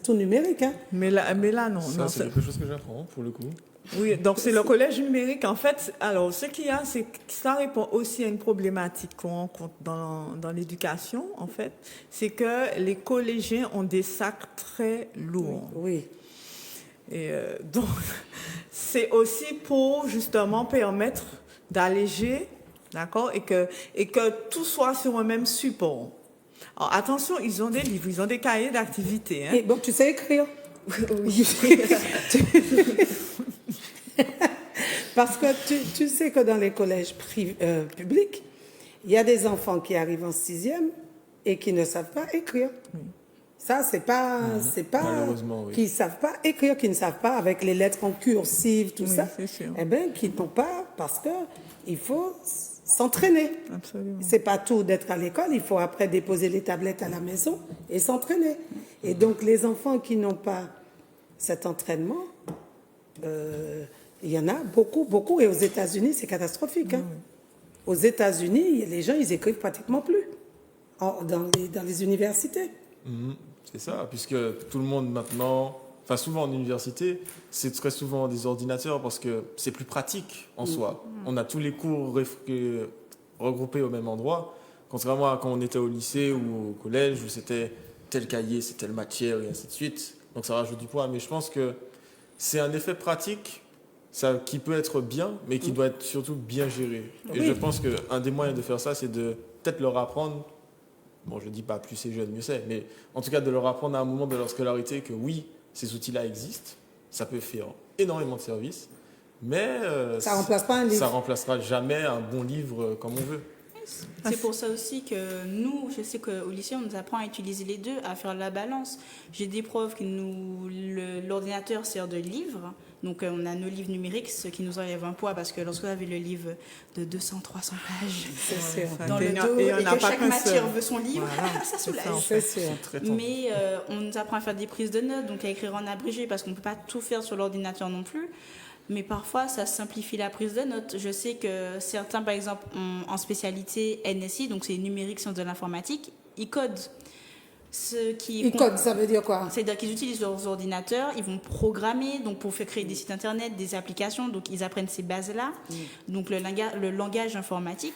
tout numériques. Hein. Mais là, non. Ça, c'est quelque chose que j'apprends, pour le coup. Oui, donc c'est le collège numérique. En fait, alors, ce qu'il y a, c'est que ça répond aussi à une problématique qu'on rencontre dans l'éducation, en fait. C'est que les collégiens ont des sacs très lourds. Oui. Et donc, c'est aussi pour, justement, permettre d'alléger, d'accord, et que tout soit sur un même support. Alors, attention, ils ont des livres, ils ont des cahiers d'activité. Hein. Et bon, tu sais écrire? Oui. Parce que tu sais que dans les collèges publics, il y a des enfants qui arrivent en 6e et qui ne savent pas écrire. Ça, c'est pas Malheureusement, oui. qui ne savent pas écrire, qui ne savent pas avec les lettres en cursive, tout Oui, ça. c'est sûr. Eh bien, qui n'ont pas, parce que il faut s'entraîner. Absolument. C'est pas tout d'être à l'école, il faut après déposer les tablettes à la maison et s'entraîner. Et donc, les enfants qui n'ont pas cet entraînement, il y en a beaucoup, beaucoup. Et aux États-Unis, c'est catastrophique. Hein. Aux États-Unis, les gens, ils écrivent pratiquement plus dans les universités. C'est ça, puisque tout le monde maintenant, enfin souvent en université, c'est très souvent des ordinateurs parce que c'est plus pratique en soi. On a tous les cours regroupés au même endroit, contrairement à quand on était au lycée ou au collège où c'était tel cahier, c'est telle matière et ainsi de suite. Donc ça rajoute du poids, mais je pense que c'est un effet pratique qui peut être bien, mais qui doit être surtout bien géré. Et je pense qu'un des moyens de faire ça, c'est de peut-être leur apprendre. Bon, je ne dis pas plus c'est jeune, mieux c'est, mais en tout cas de leur apprendre à un moment de leur scolarité que oui, ces outils-là existent, ça peut faire énormément de services, mais ça remplace pas un livre. Ça remplacera jamais un bon livre comme on veut. C'est pour ça aussi que nous, je sais qu'au lycée, on nous apprend à utiliser les deux, à faire la balance. J'ai des profs qui l'ordinateur sert de livre. Donc, on a nos livres numériques, ce qui nous enlève un poids parce que lorsque vous avez le livre de 200, 300 pages dans le dos et que chaque matière veut son livre, ça soulage. C'est sûr. Mais on nous apprend à faire des prises de notes, donc à écrire en abrégé parce qu'on ne peut pas tout faire sur l'ordinateur non plus. Mais parfois, ça simplifie la prise de notes. Je sais que certains, par exemple, en spécialité NSI, donc c'est numérique, sciences de l'informatique, ils codent. Ils codent, ça veut dire quoi? C'est-à-dire qu'ils utilisent leurs ordinateurs, ils vont programmer, donc pour faire créer des sites internet, des applications, donc ils apprennent ces bases-là, donc le langage informatique.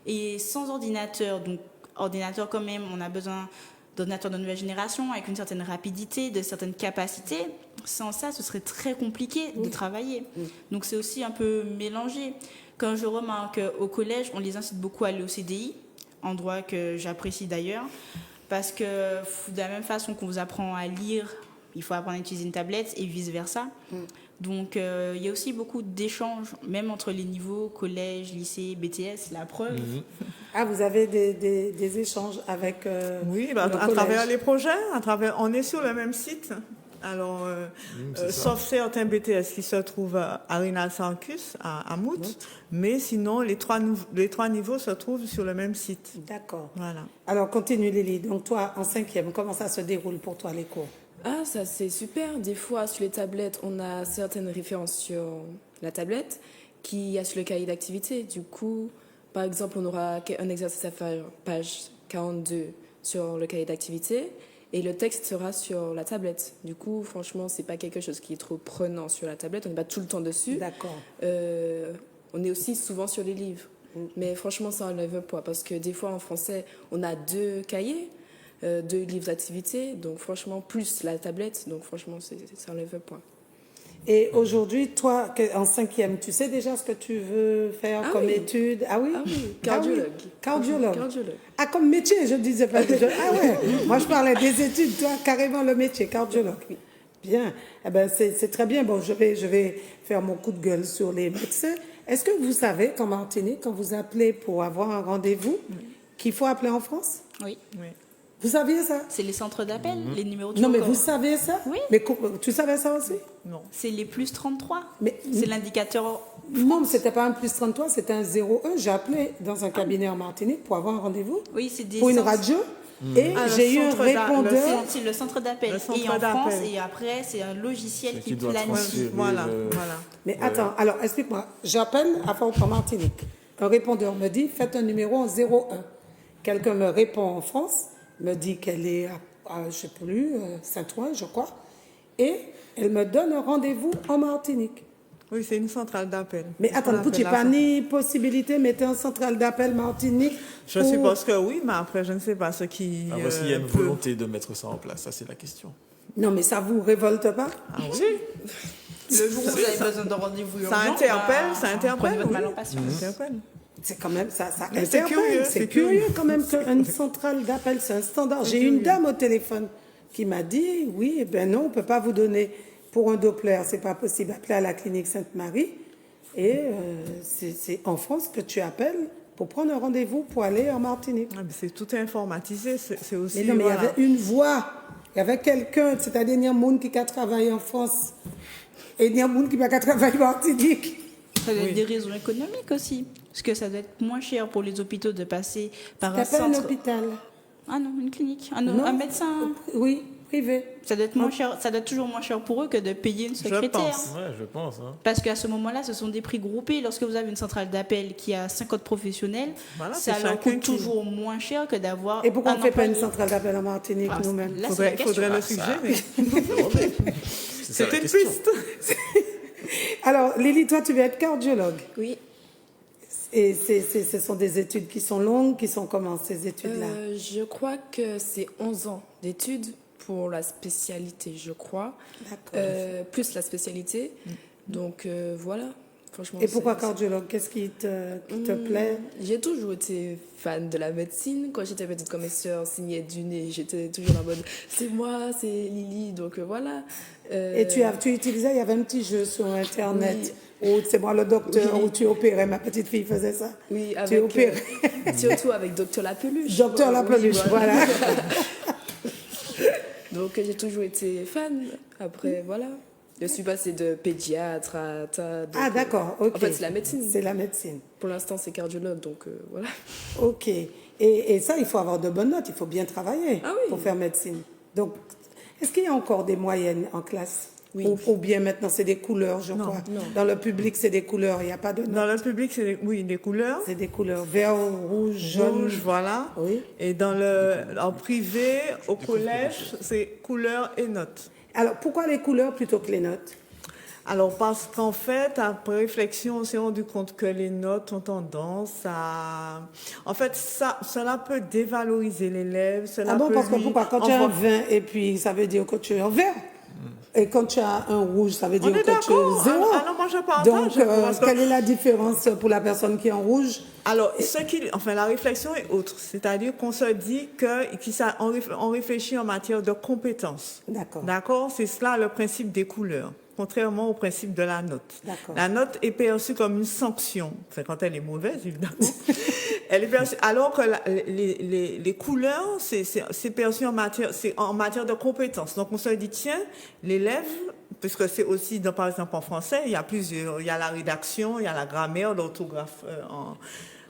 Et sans ordinateur, donc ordinateur quand même, on a besoin d'ordinateurs de nouvelle génération avec une certaine rapidité, de certaines capacités. Sans ça, ce serait très compliqué de travailler. Donc c'est aussi un peu mélangé. Quand je remarque au collège, on les incite beaucoup à aller au CDI, endroit que j'apprécie d'ailleurs, parce que de la même façon qu'on vous apprend à lire, il faut apprendre à utiliser une tablette et vice-versa. Donc il y a aussi beaucoup d'échanges, même entre les niveaux, collège, lycée, BTS, la preuve. Ah, vous avez des échanges avec oui, à travers les projets, on est sur le même site. Alors, sauf certains BTS qui se trouvent à Rinal-Sarcus, à Mout, mais sinon, les trois niveaux se trouvent sur le même site. D'accord. Voilà. Alors, continue Lily. Donc, toi, en 5e, comment ça se déroule pour toi, les cours? Ah, ça c'est super. Des fois, sur les tablettes, on a certaines références sur la tablette qui a sur le cahier d'activité. Du coup, par exemple, on aura un exercice à faire, page 42 sur le cahier d'activité. Et le texte sera sur la tablette. Du coup, franchement, c'est pas quelque chose qui est trop prenant sur la tablette. On n'est pas tout le temps dessus. D'accord. On est aussi souvent sur les livres. Mais franchement, ça enlève un poids. Parce que des fois, en français, on a 2 cahiers, 2 livres d'activité. Donc, franchement, plus la tablette. Donc, franchement, ça enlève un poids. Et aujourd'hui, toi, en 5e, tu sais déjà ce que tu veux faire comme étude? Ah oui? Ah oui, cardiologue. Cardiologue. Cardiologue. Ah, comme métier, je disais pas. Ah ouais, moi je parlais des études, toi, carrément le métier, cardiologue. Bien, eh ben, c'est très bien. Bon, je vais faire mon coup de gueule sur les médecins. Est-ce que vous savez qu'en Martinique, quand vous appelez pour avoir un rendez-vous, qu'il faut appeler en France? Oui. Vous saviez ça? C'est les centres d'appel, les numéros de Non, mais corps. vous saviez ça? Oui. Mais tu savais ça aussi? Non. C'est les plus 33. Mais c'est l'indicateur. Non, mais c'était pas un plus 33, c'était un 01. J'ai appelé dans un cabinet en Martinique pour avoir un rendez-vous. Oui, c'est des pour une centres. radio. Et j'ai eu un répondeur. C'est le centre d'appel. Et en France, et après, c'est un logiciel qui planifie. Voilà. Mais attends, alors explique-moi. J'appelle à Fort en Martinique. Un répondeur me dit, faites un numéro en 01. Quelqu'un me répond en France, me dit qu'elle est à je ne sais plus, Saint-Ouen, je crois. Et elle me donne un rendez-vous en Martinique. Oui, c'est une centrale d'appel. Mais attends, vous n'avez pas ni possibilité de mettre en centrale d'appel Martinique? Je suppose que oui, mais après, je ne sais pas ce qui... S'il y a une volonté de mettre ça en place, ça c'est la question. Non, mais ça vous révolte pas? Ah oui. Le jour où vous avez besoin d'un rendez-vous urgent, Ça interpelle. prenez votre mal en patience. Ça interpelle. c'est quand même, ça Mais c'est interpelle. curieux, C'est c'est curieux curieux. quand même qu'une centrale d'appel, c'est un standard. J'ai eu une dame au téléphone qui m'a dit, oui, eh ben non, on ne peut pas vous donner pour un Doppler, c'est pas possible. Appelez à la clinique Sainte-Marie. Et c'est en France que tu appelles pour prendre un rendez-vous pour aller en Martinique. Ah, mais c'est tout informatisé, c'est aussi... Mais non, mais il y voilà. avait une voix, il y avait quelqu'un, c'est-à-dire il y a un monde qui a travaillé en France et il y a un monde qui n'a pas travaillé en Martinique. Ça doit être des raisons économiques aussi. Parce que ça doit être moins cher pour les hôpitaux de passer par un T'as pas un centre. hôpital? Ah non, une clinique. Non. Un médecin. Oui, privé. Ça doit être moins cher. Ça doit être toujours moins cher pour eux que de payer une secrétaire. pense. Ouais, je pense. Hein. Parce qu'à ce moment-là, ce sont des prix groupés. Lorsque vous avez une centrale d'appel qui a 50 professionnels, Voilà, ça c'est leur chacun coûte qui- toujours moins cher que d'avoir. Et pourquoi on un ne fait pas une employé. centrale d'appel en Martinique Ah, nous-mêmes? là, c'est la Faudrait le question. suggérer. C'est ça, la C'est une question. piste. Alors, Lily, toi, tu veux être cardiologue. Oui. Et ce sont des études qui sont longues, qui sont comment, ces études-là? Je crois que c'est 11 ans d'études pour la spécialité, je crois. D'accord. Plus la spécialité. Donc voilà. Franchement, Et pourquoi c'est- cardiologue? Qu'est-ce qui te plaît? J'ai toujours été fan de la médecine. Quand j'étais petite, quand mes sœurs signaient du nez, j'étais toujours en mode c'est moi, c'est Lily. Donc voilà. Et tu utilisais, il y avait un petit jeu sur Internet où c'est moi le docteur, Oui. où tu opérais. Ma petite fille faisait ça. Oui, Tu avec, opérais. surtout avec Docteur Lapeluche. Docteur Oui, Lapeluche, voilà. Donc j'ai toujours été fan. Après, voilà. Je suis passée de pédiatre à... Ah, d'accord, ok. En fait, c'est la médecine. C'est la médecine. Pour l'instant, c'est cardiologue, donc voilà. Ok. Et ça, il faut avoir de bonnes notes, il faut bien travailler Ah oui. pour faire médecine. Donc, est-ce qu'il y a encore des moyennes en classe? Oui. Ou bien maintenant, c'est des couleurs, je crois. non. Dans le public, c'est des couleurs, il n'y a pas de notes. Dans le public, c'est des couleurs. C'est des couleurs vert, rouge, jaune. Rouge, voilà. Oui. Et en privé, au collège, c'est couleurs et notes. Alors, pourquoi les couleurs plutôt que les notes? Alors, parce qu'en fait, après réflexion, on s'est rendu compte que les notes ont tendance à... En fait, cela peut dévaloriser l'élève. Ah bon, parce que pourquoi? Quand tu as un envoie- vin, et puis ça veut dire que tu es en vert. Et quand tu as un rouge, ça veut dire On est que tu es d'accord. zéro. Ah non, moi, je partage. Donc, Parce que- quelle est la différence pour la personne qui est en rouge? Alors, la réflexion est autre. C'est-à-dire qu'on se dit on réfléchit en matière de compétences. D'accord. D'accord? C'est cela le principe des couleurs, contrairement au principe de la note. D'accord. La note est perçue comme une sanction. Enfin, quand elle est mauvaise, évidemment. Elle est perçue, alors que les couleurs, c'est perçu en matière de compétences. Donc, on se dit, tiens, l'élève, puisque c'est aussi, par exemple, en français, il y a la rédaction, il y a la grammaire, l'orthographe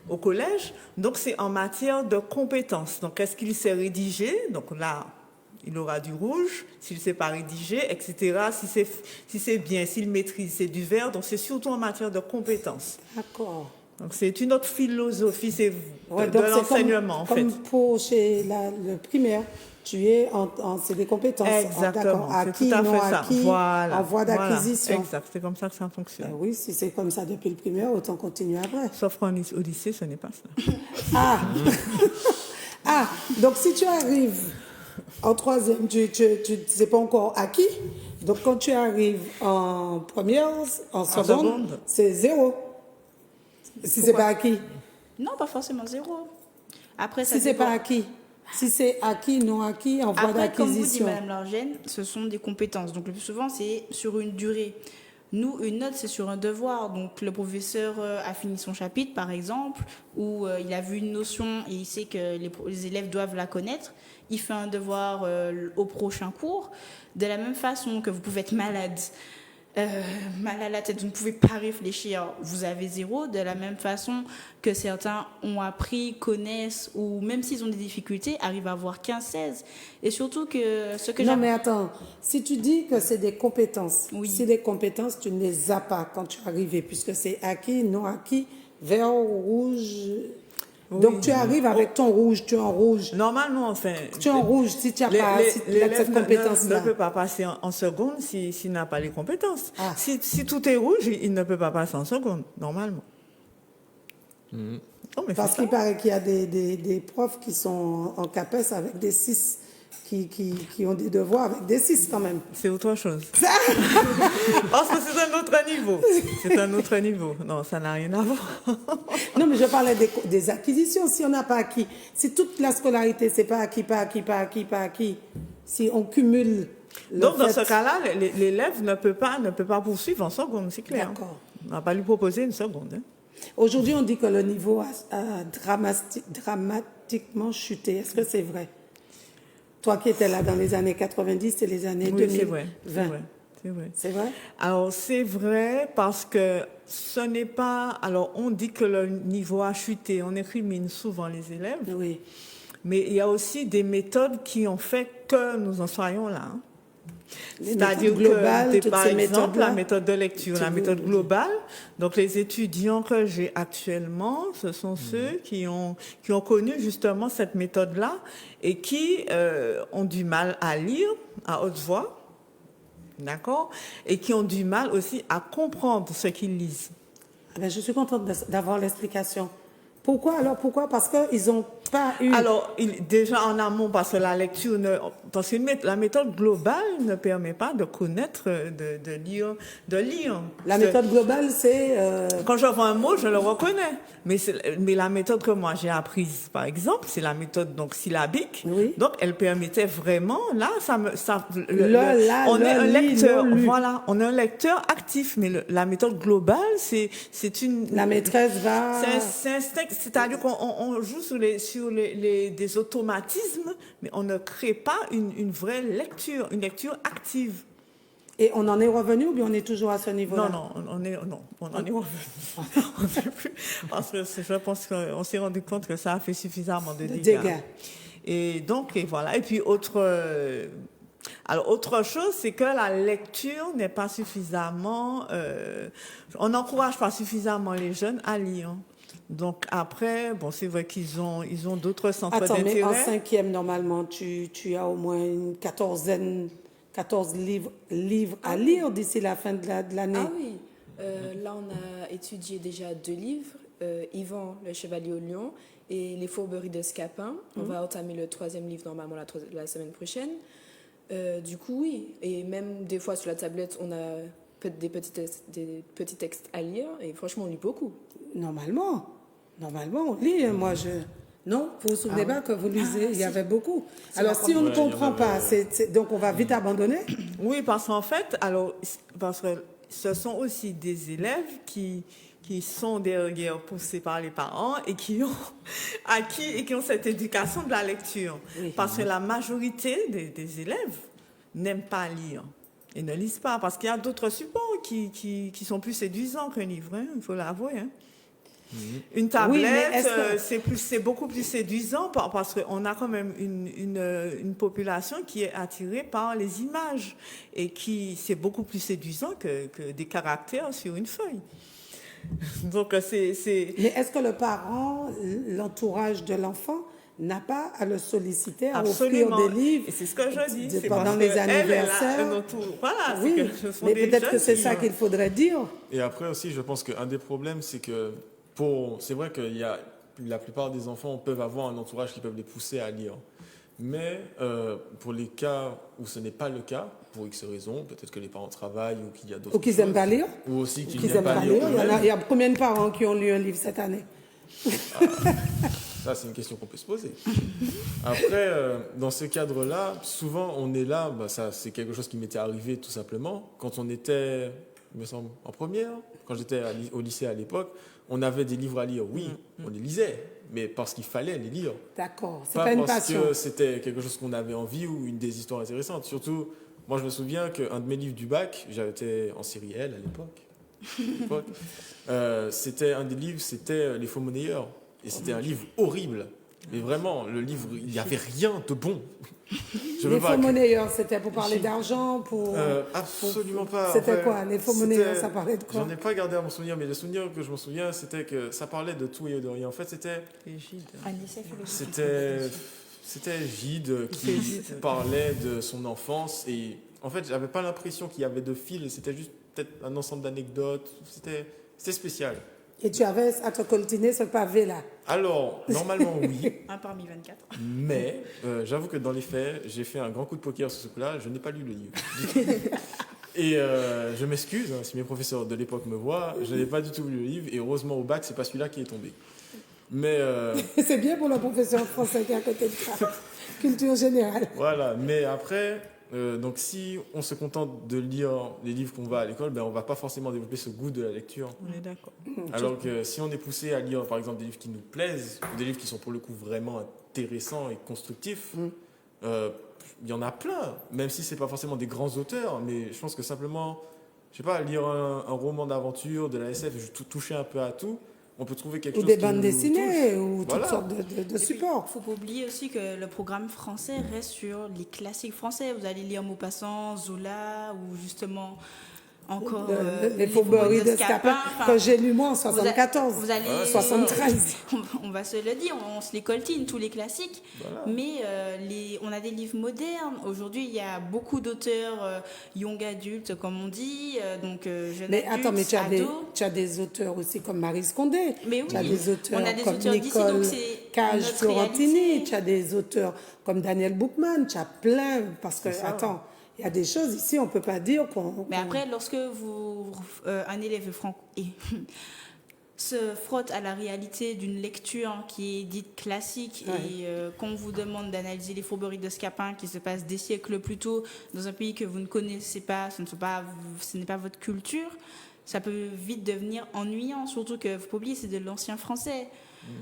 au collège. Donc, c'est en matière de compétences. Donc, est-ce qu'il sait rédiger? Donc là, il aura du rouge. S'il ne sait pas rédiger, etc. Si c'est bien, s'il maîtrise, c'est du vert. Donc, c'est surtout en matière de compétences. D'accord. Donc, c'est une autre philosophie, Ouais, de donc c'est l'enseignement, en fait. comme pour chez le primaire, tu es c'est des compétences. Exactement. D'accord. C'est Acquis, tout à non fait ça. acquis, Voilà. en voie Voilà. d'acquisition. Exact. C'est comme ça que ça fonctionne. Ben oui, si c'est comme ça depuis le primaire, autant continuer après. Sauf qu'au lycée, ce n'est pas ça. Ah Ah, donc si tu arrives en troisième, tu c'est pas encore acquis. Donc quand tu arrives en première, en seconde, seconde. c'est zéro. Si c'est pas acquis. Non, pas forcément zéro. Après, ça Si c'est dépend. pas acquis. Si c'est acquis, non acquis, en voie Après, comme vous dit d'acquisition. Madame Largène, ce sont des compétences. Donc le plus souvent, c'est sur une durée. Nous, une note, c'est sur un devoir. Donc le professeur a fini son chapitre, par exemple, ou il a vu une notion et il sait que les élèves doivent la connaître. Il fait un devoir au prochain cours. De la même façon que vous pouvez être malade, mal à la tête, vous ne pouvez pas réfléchir, vous avez zéro. De la même façon que certains ont appris, connaissent, ou même s'ils ont des difficultés, arrivent à avoir 15-16. Et surtout que ce que Non, j'aime... mais attends, si tu dis que c'est des compétences, Oui. si les compétences, tu ne les as pas quand tu es arrivé, puisque c'est acquis, non acquis, vert, rouge. Donc tu arrives avec ton rouge, tu es en rouge. Normalement, enfin... Tu es en rouge si tu n'as pas l'élève cette compétence-là. ne peut pas passer en seconde s'il n'a pas les compétences. Ah. Si tout est rouge, il ne peut pas passer en seconde, normalement. Non, mais Parce c'est qu'il ça. paraît qu'il y a des profs qui sont en CAPES avec des 6 qui ont des devoirs avec des 6 quand même. C'est autre chose. Parce que c'est un autre niveau. C'est un autre niveau. Non, ça n'a rien à voir. Non, mais je parlais des acquisitions. Si on n'a pas acquis, si toute la scolarité, c'est pas acquis, si on cumule. Donc, dans ce cas-là, l'élève ne peut pas poursuivre en seconde, c'est clair. D'accord. On n'a pas lui proposer une seconde. Hein. Aujourd'hui, on dit que le niveau a dramatiquement chuté. Est-ce que c'est vrai? Toi qui étais là dans les années 90 et les années 2020. C'est vrai. C'est vrai. C'est vrai? Alors, c'est vrai parce que ce n'est pas... Alors, on dit que le niveau a chuté. On incrimine souvent les élèves. Oui. Mais il y a aussi des méthodes qui ont fait que nous en soyons là. Hein. C'est-à-dire que, par exemple, la méthode de lecture, la méthode globale. Donc, les étudiants que j'ai actuellement, ce sont ceux qui ont connu justement cette méthode-là et qui ont du mal à lire à haute voix, d'accord, et qui ont du mal aussi à comprendre ce qu'ils lisent. Je suis contente d'avoir l'explication. Pourquoi alors? Pourquoi? Parce qu'ils n'ont pas eu... Alors, déjà en amont, parce que la lecture, parce que la méthode globale ne permet pas de connaître, de lire. La méthode globale, c'est... Quand je vois un mot, je le reconnais. Mais la méthode que moi j'ai apprise, par exemple, c'est la méthode donc syllabique. Oui. Donc, elle permettait vraiment, là, on est un lecteur, voilà, on est un lecteur actif. Mais la méthode globale, c'est une... La maîtresse va... C'est-à-dire qu'on joue sur des automatismes, mais on ne crée pas une vraie lecture, une lecture active. Et on en est revenu ou bien on est toujours à ce niveau-là? Non, on en est revenu. Parce que je pense qu'on s'est rendu compte que ça a fait suffisamment de dégâts. Et donc, voilà. Et puis, autre chose, c'est que la lecture n'est pas suffisamment... on n'encourage pas suffisamment les jeunes à lire. Donc après, bon, c'est vrai qu'ils ont d'autres centres d'intérêt. Mais en 5e, normalement, tu as au moins une 14 livres à lire d'ici la fin de l'année. Ah oui, là on a étudié déjà 2 livres, Yvan, le Chevalier au Lion et Les Fourberies de Scapin. On va entamer le 3e livre normalement la semaine prochaine. Du coup, oui, et même des fois sur la tablette, on a des petits textes à lire et franchement, on lit beaucoup. Normalement, on lit. Moi, non, vous vous souvenez pas que vous lisez, il y avait beaucoup. Alors, si on ne comprend pas, donc on va vite abandonner? Oui, parce qu'en fait, parce que ce sont aussi des élèves qui sont derrière poussés par les parents et qui ont acquis et qui ont cette éducation de la lecture. Oui. Parce que la majorité des élèves n'aiment pas lire et ne lisent pas, parce qu'il y a d'autres supports qui sont plus séduisants qu'un livre, hein, il faut l'avouer. Hein. Une tablette, c'est beaucoup plus séduisant parce qu'on a quand même une population qui est attirée par les images et c'est beaucoup plus séduisant que des caractères sur une feuille. Donc c'est. Mais est-ce que le parent, l'entourage de l'enfant, n'a pas à le solliciter, à offrir des livres? Et c'est ce que je dis. Pendant les anniversaires. Voilà. Oui, mais peut-être que c'est ça qu'il faudrait dire. Et après aussi, je pense qu'un des problèmes, c'est que c'est vrai que la plupart des enfants peuvent avoir un entourage qui peuvent les pousser à lire. Mais pour les cas où ce n'est pas le cas, pour X raisons, peut-être que les parents travaillent ou qu'il y a d'autres choses. Ou qu'ils n'aiment pas lire. Ou aussi qu'ils n'aiment pas lire. Il y a combien de parents qui ont lu un livre cette année? Ça, c'est une question qu'on peut se poser. Après, dans ce cadre-là, souvent, on est là, ça, c'est quelque chose qui m'était arrivé tout simplement. Quand on était, il me semble, en première, quand j'étais au lycée à l'époque, on avait des livres à lire, oui, on les lisait, mais parce qu'il fallait les lire. D'accord, c'est pas une passion. Parce que c'était quelque chose qu'on avait envie ou des histoires intéressantes. Surtout, moi je me souviens qu'un de mes livres du bac, j'étais en série L à l'époque, c'était un des livres, c'était Les Faux Monnayeurs. Et c'était un livre horrible. Mais vraiment, le livre, il n'y avait rien de bon. Les faux monnayeurs, c'était pour parler d'argent, absolument pas. C'était quoi? Les faux monnayeurs, ça parlait de quoi? J'en ai pas gardé à mon souvenir, mais le souvenir que je me souviens, c'était que ça parlait de tout et de rien. En fait, c'était Gide qui parlait de son enfance. Et en fait, j'avais pas l'impression qu'il y avait de fil. C'était juste peut-être un ensemble d'anecdotes. C'était spécial. Et tu avais à te coltiner ce pavé-là? Alors, normalement, oui. Un parmi 24. Mais j'avoue que dans les faits, j'ai fait un grand coup de poker sur ce coup-là. Je n'ai pas lu le livre. Et je m'excuse si mes professeurs de l'époque me voient. Je n'ai pas du tout lu le livre. Et heureusement, au bac, c'est pas celui-là qui est tombé. Mais c'est bien pour le professeur français qui est à côté de ça. Culture générale. Voilà. Mais après, donc si on se contente de lire les livres qu'on va à l'école, ben on va pas forcément développer ce goût de la lecture. On est d'accord. Alors que si on est poussé à lire, par exemple, des livres qui nous plaisent, ou des livres qui sont pour le coup vraiment intéressants et constructifs, il y en a plein. Même si c'est pas forcément des grands auteurs, mais je pense que simplement, je sais pas, lire un roman d'aventure, de la SF, toucher un peu à tout. On peut trouver quelque chose. Ou des qui bandes nous dessinées, touche. ou Voilà. toutes sortes de supports. Il ne faut pas oublier aussi que le programme français reste sur les classiques français. Vous allez lire Maupassant, Zola, ou justement encore Les Faubourgs de Scapin, que j'ai lu moi en 74, vous allez, 73. On va se le dire, on se les coltine, tous les classiques. Voilà. Mais on a des livres modernes. Aujourd'hui, il y a beaucoup d'auteurs young adultes, comme on dit, donc jeunes Mais adultes, attends, mais ados. tu as des auteurs aussi comme Marie Scondé. Mais oui, tu as des auteurs on a des comme auteurs d'ici, Nicole donc c'est Cage notre Fiorentini. réalité. Tu as des auteurs comme Daniel Bookman. Tu as plein. Parce que, attends, il y a des choses ici, on ne peut pas dire qu'on. Mais après, lorsque un élève se frotte à la réalité d'une lecture qui est dite classique et qu'on vous demande d'analyser les fourberies de Scapin qui se passent des siècles plus tôt dans un pays que vous ne connaissez pas, ce n'est pas votre culture, ça peut vite devenir ennuyant, surtout que, vous ne pouvez pas oublier, c'est de l'ancien français.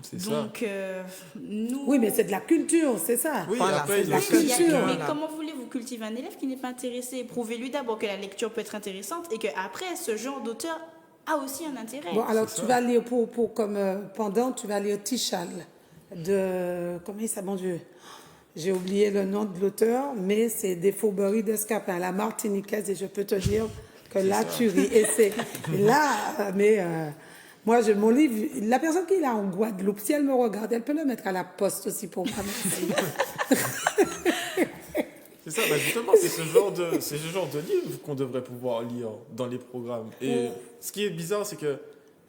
C'est Donc, ça. nous... Oui, mais c'est de la culture, c'est ça. Oui, Voilà, après, il y a la aussi- culture. Mais comment voulez-vous cultiver un élève qui n'est pas intéressé? Prouvez-lui d'abord que la lecture peut être intéressante et qu'après, ce genre d'auteur a aussi un intérêt. Bon, alors tu vas lire pendant, tu vas lire Tichal de. Comment il s'appelle, mon Dieu? J'ai oublié le nom de l'auteur, mais c'est des Faubourgs de Scapin, la Martiniquaise, et je peux te dire que là, tu ris. Et c'est là, mais moi, mon livre, la personne qui est là en Guadeloupe, si elle me regarde, elle peut le mettre à la poste aussi pour moi. Merci. C'est ça, bah justement, c'est ce genre de livre qu'on devrait pouvoir lire dans les programmes. Et ce qui est bizarre, c'est que,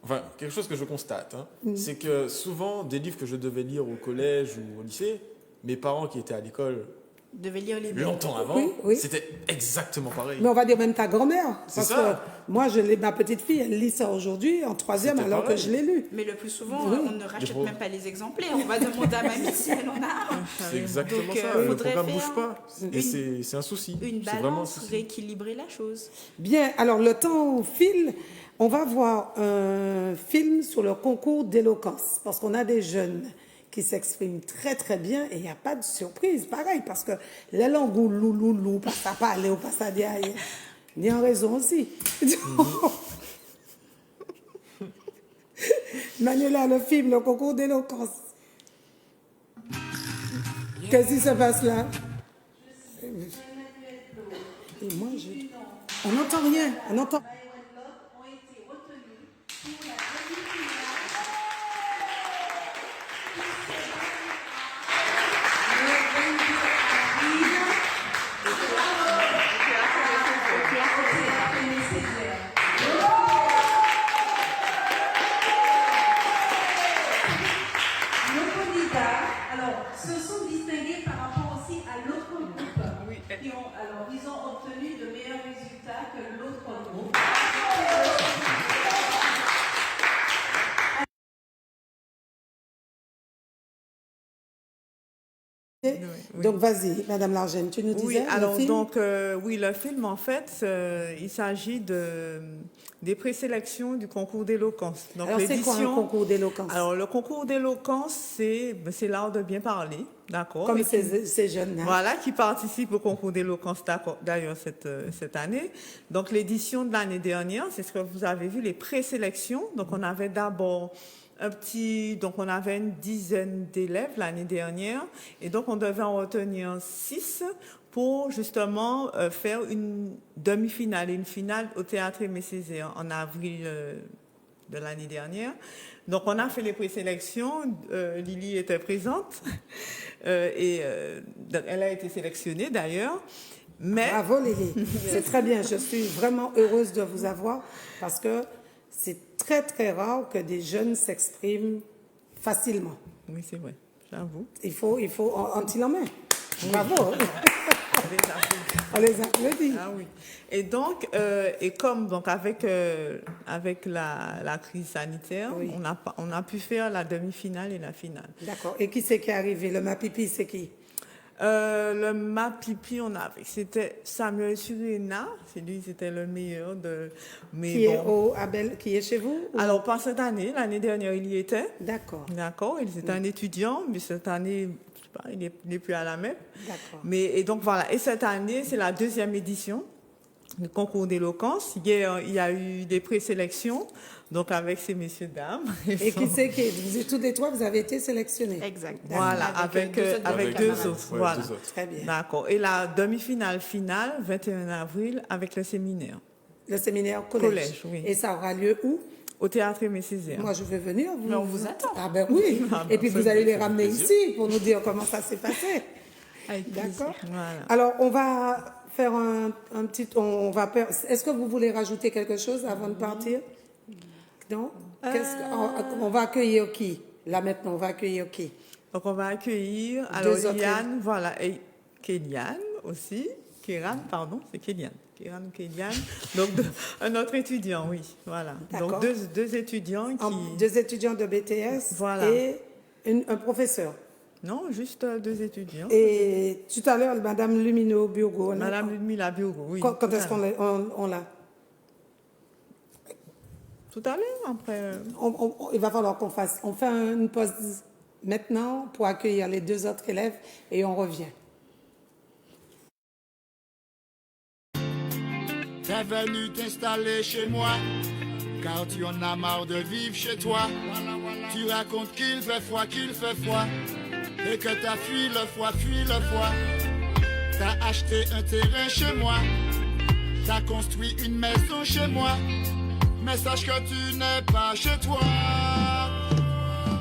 enfin, quelque chose que je constate, c'est que souvent, des livres que je devais lire au collège ou au lycée, mes parents qui étaient à l'école Devait lire les longtemps avant, Oui. c'était exactement pareil. Mais on va dire même ta grand-mère. C'est Parce ça. que moi, ma petite fille, elle lit ça aujourd'hui en 3e C'était alors pareil. que je l'ai lu. Mais le plus souvent, Oui. on ne rachète même pas les exemplaires. On va demander à mamie si elle en a un. C'est exactement Donc, ça. Le faudrait programme faire bouge pas. Et c'est un souci. Une C'est vraiment un balance, souci. rééquilibrer la chose. Bien, alors le temps file. On va voir un film sur le concours d'éloquence. Parce qu'on a des jeunes qui s'expriment très très bien et il n'y a pas de surprise. Pareil, parce que les langues loulou, pas à parler ou pas à dire, il y a raison aussi. Manuela, le film, le concours d'éloquence. Qu'est-ce qui se passe là? Et moi, on n'entend rien. On entend. Nos candidats, alors, se sont distingués par rapport aussi à l'autre groupe. Ils ont obtenu de meilleurs résultats que l'autre groupe. Donc vas-y, Madame Largène, tu nous disais Oui, le alors film. donc le film en fait, il s'agit des présélections du concours d'éloquence. Donc Alors c'est quoi un concours d'éloquence? Alors le concours d'éloquence, c'est l'art de bien parler, d'accord. Comme Et ces jeunes-là. Voilà, qui participent au concours d'éloquence d'ailleurs cette année. Donc l'édition de l'année dernière, c'est ce que vous avez vu, les présélections. Donc on avait d'abord donc on avait une dizaine d'élèves l'année dernière et donc on devait en retenir 6 pour justement faire une demi-finale et une finale au Théâtre Aimé Césaire en avril de l'année dernière. Donc on a fait les présélections, Lily était présente et elle a été sélectionnée d'ailleurs. Mais Bravo Lily, c'est très bien, je suis vraiment heureuse de vous avoir parce que c'est très très, très rare que des jeunes s'expriment facilement. Oui, c'est vrai, j'avoue. Il faut un petit en main. Bravo. On les applaudit. Ah oui. Et donc, et comme donc avec la crise sanitaire, Oui. on a pu faire la demi-finale et la finale. D'accord. Et qui c'est qui est arrivé? Le Mapipi, c'est qui? Le Mapipi, c'était Samuel Surena, c'est lui, c'était le meilleur de. Mais Qui bon. est au Abel, qui est chez vous? Ou- Alors pas cette année, l'année dernière il y était. D'accord. D'accord, il était un étudiant, mais cette année, je sais pas, il n'est plus à la MEP. D'accord. Mais et donc voilà, et cette année c'est la 2e édition du concours d'éloquence. Hier il y a eu des présélections, donc avec ces messieurs dames. Et qui c'est qui est? Vous êtes tous les trois, vous avez été sélectionnés. Exact. Voilà, avec deux camarades. autres. Ouais, Voilà. 2 autres. Très bien. D'accord. Et la demi-finale finale, 21 avril, avec le séminaire. Le séminaire collège. Collège, oui. Et ça aura lieu où? Au théâtre Aimé Césaire. Moi, je vais venir. Mais on vous attend. Ah ben oui. Ah ben, Et puis vous ça allez les fait ramener plaisir. ici pour nous dire comment ça s'est passé. Avec plaisir. D'accord. Voilà. Alors, on va faire un petit... Est-ce que vous voulez rajouter quelque chose avant de partir? Non? On va accueillir qui? Là, maintenant, on va accueillir qui? Donc on va accueillir alors Deux autres. Yann, voilà, et Kéliane aussi. Kéran, pardon, c'est Kéliane. Kéran ou Kéliane. Donc un autre étudiant, oui, voilà. D'accord. Donc deux étudiants qui... Deux étudiants de BTS Voilà. et un professeur. Non, juste 2 étudiants. Et tout à l'heure, Madame Lumino Burgo. Madame Ludmila Burgo, oui. Quand est-ce qu'on l'a? Tout à l'heure, après... Il va falloir qu'on fasse... On fait une pause maintenant pour accueillir les 2 autres élèves et on revient. T'es venu t'installer chez moi, car tu en as marre de vivre chez toi. Tu racontes qu'il fait froid, et que t'as fui le froid. T'as acheté un terrain chez moi, t'as construit une maison chez moi, mais sache que tu n'es pas chez toi.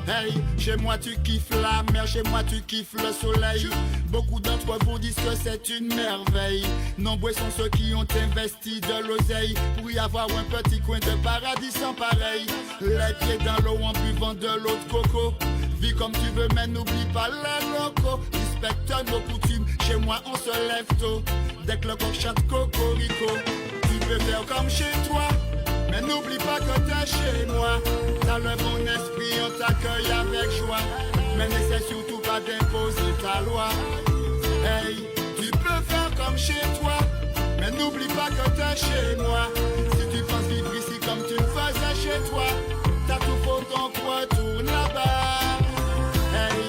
Hey, chez moi tu kiffes la mer, chez moi tu kiffes le soleil. Beaucoup d'entre vous disent que c'est une merveille. Nombreux sont ceux qui ont investi de l'oseille pour y avoir un petit coin de paradis sans pareil. Les pieds dans l'eau en buvant de l'eau de coco. Vis comme tu veux mais n'oublie pas les locaux. Respecte nos coutumes, chez moi on se lève tôt. Dès que le coq chante cocorico, tu peux faire comme chez toi, mais n'oublie pas que t'es chez moi. T'as le bon esprit, on t'accueille avec joie, mais n'essaie surtout pas d'imposer ta loi. Hey, tu peux faire comme chez toi, mais n'oublie pas que t'es chez moi. Si tu penses vivre ici comme tu le faisais chez toi, t'as tout faux, donc retourne là-bas. Hey,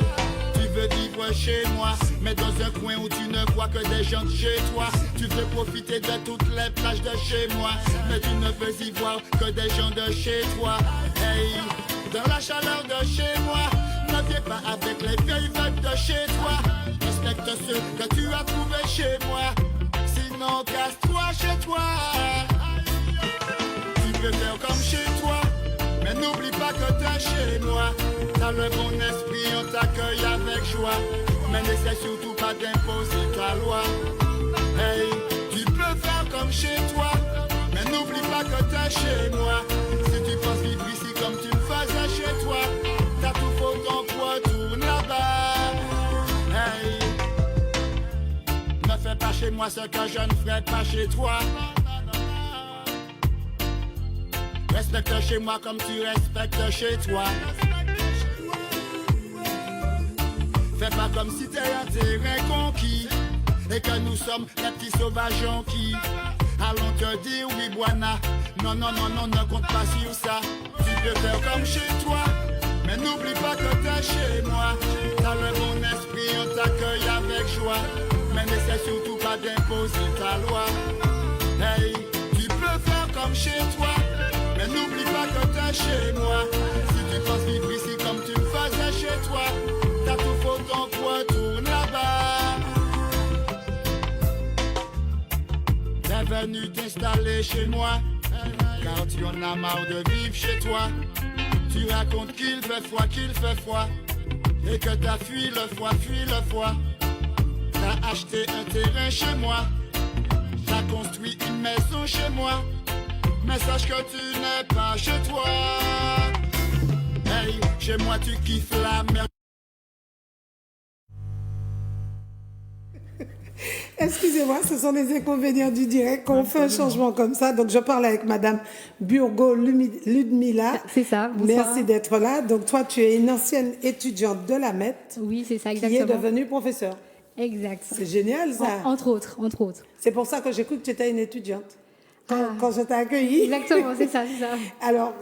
tu veux vivre chez moi, mais dans un coin où tu ne vois que des gens de chez toi. Tu veux profiter de toutes les plages de chez moi, mais tu ne veux y voir que des gens de chez toi. Hey, dans la chaleur de chez moi, ne viens pas avec les vieilles vagues de chez toi. Respecte ceux que tu as trouvés chez moi, sinon casse-toi chez toi. Tu peux faire comme chez toi, mais n'oublie pas que t'es chez moi. T'as le bon esprit, on t'accueille avec joie, mais n'essaie surtout pas d'imposer ta loi. Hey, tu peux faire comme chez toi, mais n'oublie pas que t'es chez moi. Si tu penses vivre ici comme tu le faisais chez toi, t'as tout faux, donc retourne là-bas. Hey, ne fais pas chez moi ce que je ne ferai pas chez toi. Respecte chez moi comme tu respectes chez toi. Fais pas comme si t'es un terrain conquis et que nous sommes les petits sauvages jonquis. Allons te dire oui, Boana. Non, non, non, non, ne compte pas sur ça. Tu peux faire comme chez toi, mais n'oublie pas que t'es chez moi. T'as le bon esprit, on t'accueille avec joie, mais n'essaie surtout pas d'imposer ta loi. Hey, tu peux faire comme chez toi, mais n'oublie pas que t'es chez moi. Si tu penses vivre ici comme tu le faisais chez toi, t'as tout faux, donc retourne là-bas. T'es venu t'installer chez moi, car tu en as marre de vivre chez toi. Tu racontes qu'il fait froid, et que t'as fui le froid. T'as acheté un terrain chez moi, t'as construit une maison chez moi, mais sache que tu n'es pas chez toi. Chez moi tu kiffes la mer. Excusez-moi, ce sont les inconvénients du direct quand on fait un changement comme ça. Donc, je parle avec Madame Burgo-Ludmila. C'est ça, bonsoir. Merci d'être là. Donc, toi, tu es une ancienne étudiante de la MET. Oui, c'est ça, Qui exactement. est devenue professeure. Exact. C'est génial, ça. Entre autres. C'est pour ça que j'ai cru que tu étais une étudiante. Quand je t'ai accueillie. Exactement, c'est ça. Alors,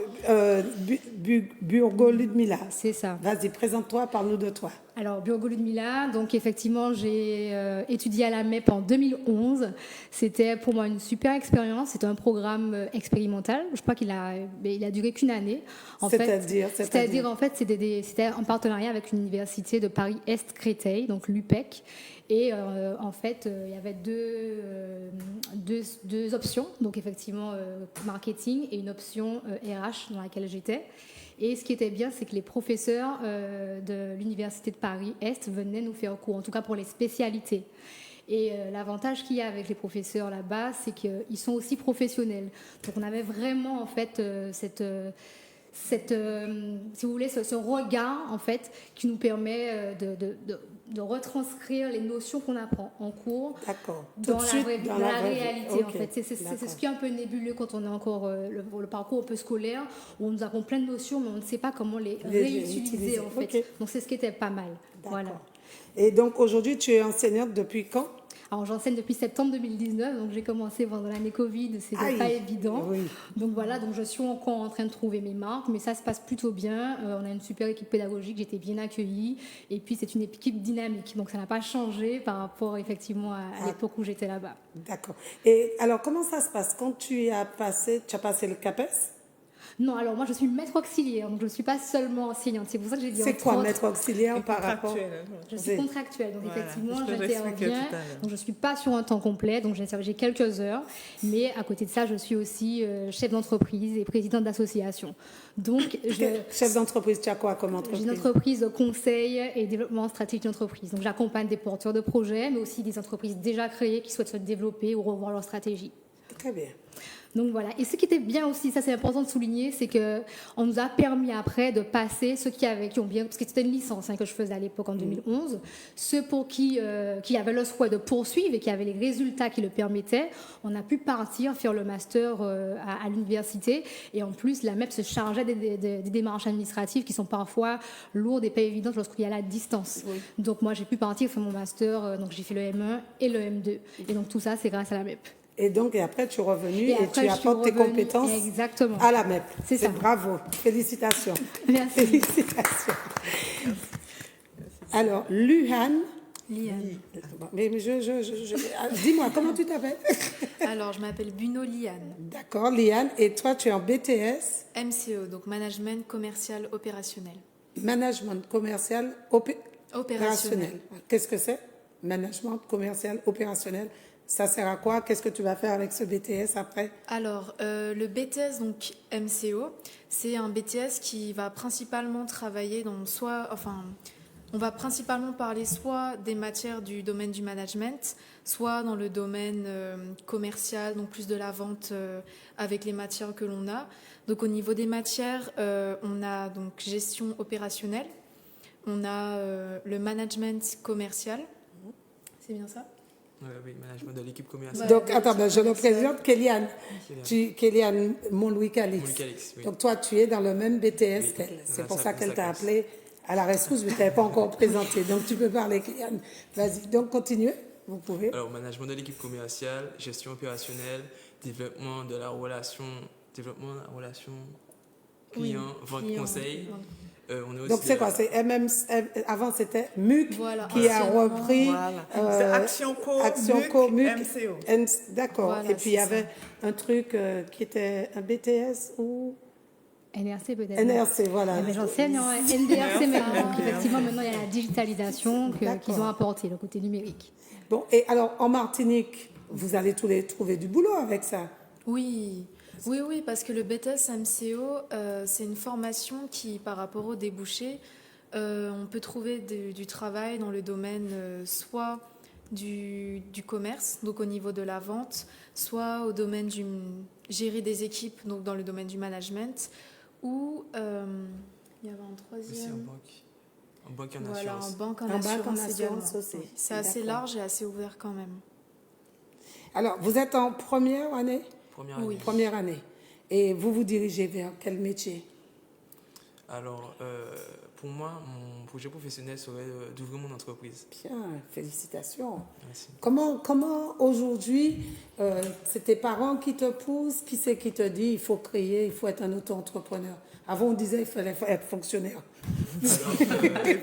Burgo-Ludmila. C'est ça. Vas-y, présente-toi, parle-nous de toi. Alors, Burgo-Ludmila, donc effectivement, j'ai étudié à la MEP en 2011. C'était pour moi une super expérience. C'était un programme expérimental. Je crois qu'il a duré qu'une année. C'est-à-dire, en fait, c'était en partenariat avec l'université de Paris-Est Créteil, donc l'UPEC. Et en fait, il y avait deux options. Donc, effectivement, marketing et une option RH dans laquelle j'étais. Et ce qui était bien, c'est que les professeurs de l'Université de Paris-Est venaient nous faire cours, en tout cas pour les spécialités. Et l'avantage qu'il y a avec les professeurs là-bas, c'est qu'ils sont aussi professionnels. Donc on avait vraiment en fait si vous voulez, ce regard en fait qui nous permet de retranscrire les notions qu'on apprend en cours dans la réalité. Okay. En fait, c'est ce qui est un peu nébuleux quand on est encore le parcours un peu scolaire où nous avons plein de notions, mais on ne sait pas comment les réutiliser en fait. Okay. Donc c'est ce qui était pas mal. Voilà. Et donc aujourd'hui, tu es enseignante depuis quand? Alors j'enseigne depuis septembre 2019, donc j'ai commencé pendant l'année Covid, c'était pas évident. Oui. Donc voilà, donc je suis encore en train de trouver mes marques, mais ça se passe plutôt bien. On a une super équipe pédagogique, j'étais bien accueillie, et puis c'est une équipe dynamique, donc ça n'a pas changé par rapport effectivement à l'époque où j'étais là-bas. D'accord. Et alors comment ça se passe quand tu as passé le CAPES? Non, alors moi je suis maître auxiliaire, donc je ne suis pas seulement enseignante. C'est pour ça que j'ai dit. C'est quoi maître auxiliaire par rapport? Je suis contractuelle, donc effectivement j'interviens. Donc je ne suis pas sur un temps complet, donc j'ai quelques heures. Mais à côté de ça, je suis aussi chef d'entreprise et présidente d'association. Donc chef d'entreprise, tu as quoi comme entreprise? J'ai une entreprise de conseil et développement stratégique d'entreprise. Donc j'accompagne des porteurs de projets, mais aussi des entreprises déjà créées qui souhaitent se développer ou revoir leur stratégie. Très bien. Donc voilà. Et ce qui était bien aussi, ça c'est important de souligner, c'est qu'on nous a permis après de passer ceux qui ont bien, parce que c'était une licence que je faisais à l'époque en 2011, ceux pour qui avaient le souhait de poursuivre et qui avaient les résultats qui le permettaient, on a pu partir faire le master à l'université. Et en plus, la MEP se chargeait des démarches administratives qui sont parfois lourdes et pas évidentes lorsqu'il y a la distance. Oui. Donc moi j'ai pu partir faire mon master, donc j'ai fait le M1 et le M2. Et donc tout ça c'est grâce à la MEP. Et donc, après, tu es revenu et tu apportes tes compétences à la MEP. C'est ça. Bravo. Félicitations. Merci. Félicitations. Alors, Liane. Mais dis-moi, comment tu t'appelles? Alors, je m'appelle Buno Liane. D'accord, Liane. Et toi, tu es en BTS? MCO, donc Management Commercial Opérationnel. Management Commercial Opérationnel. Qu'est-ce que c'est? Management Commercial Opérationnel. Ça sert à quoi? Qu'est-ce que tu vas faire avec ce BTS après? Alors, le BTS, donc MCO, c'est un BTS qui va principalement travailler dans on va principalement parler soit des matières du domaine du management, soit dans le domaine commercial, donc plus de la vente avec les matières que l'on a. Donc au niveau des matières, on a donc gestion opérationnelle, on a le management commercial. C'est bien ça? Oui, management de l'équipe commerciale. Donc, attends, je le présente, Kéliane. Kéliane Montlouis-Calix. Oui. Donc, toi, tu es dans le même BTS qu'elle. C'est pour ça qu'elle t'a appelé à la rescousse, mais tu n'avais pas encore présenté. Donc, tu peux parler, Kéliane. Vas-y, donc, continuez. Vous pouvez. Alors, management de l'équipe commerciale, gestion opérationnelle, développement de la relation client, vente, conseil. Donc c'est quoi? C'est avant c'était MUC qui a repris c'est Action Co, MUC, MCO. D'accord. Voilà, et puis il y avait un truc qui était un BTS ou NRC peut-être. NRC, voilà. Mais j'enseigne en NDRC maintenant. Donc effectivement maintenant il y a la digitalisation qu'ils ont apporté, le côté numérique. Bon, et alors en Martinique, vous allez tous les trouver du boulot avec ça? Oui, parce que le BTS MCO, c'est une formation qui, par rapport aux débouchés, on peut trouver du travail dans le domaine soit du commerce, donc au niveau de la vente, soit au domaine du gérer des équipes, donc dans le domaine du management, ou Il y avait un Aussi troisième. en banque et en Voilà, assurance. en banque, en En banque, en assurance assurance également. aussi. C'est assez D'accord. large et assez ouvert quand même. Alors, vous êtes en première année? Première année. Première année. Et vous vous dirigez vers quel métier? Alors, pour moi, mon projet professionnel serait d'ouvrir mon entreprise. Bien, félicitations. Merci. Comment aujourd'hui, c'est tes parents qui te poussent? Qui c'est qui te dit il faut créer, il faut être un auto-entrepreneur? Avant, on disait il fallait être fonctionnaire. Alors, l'idée,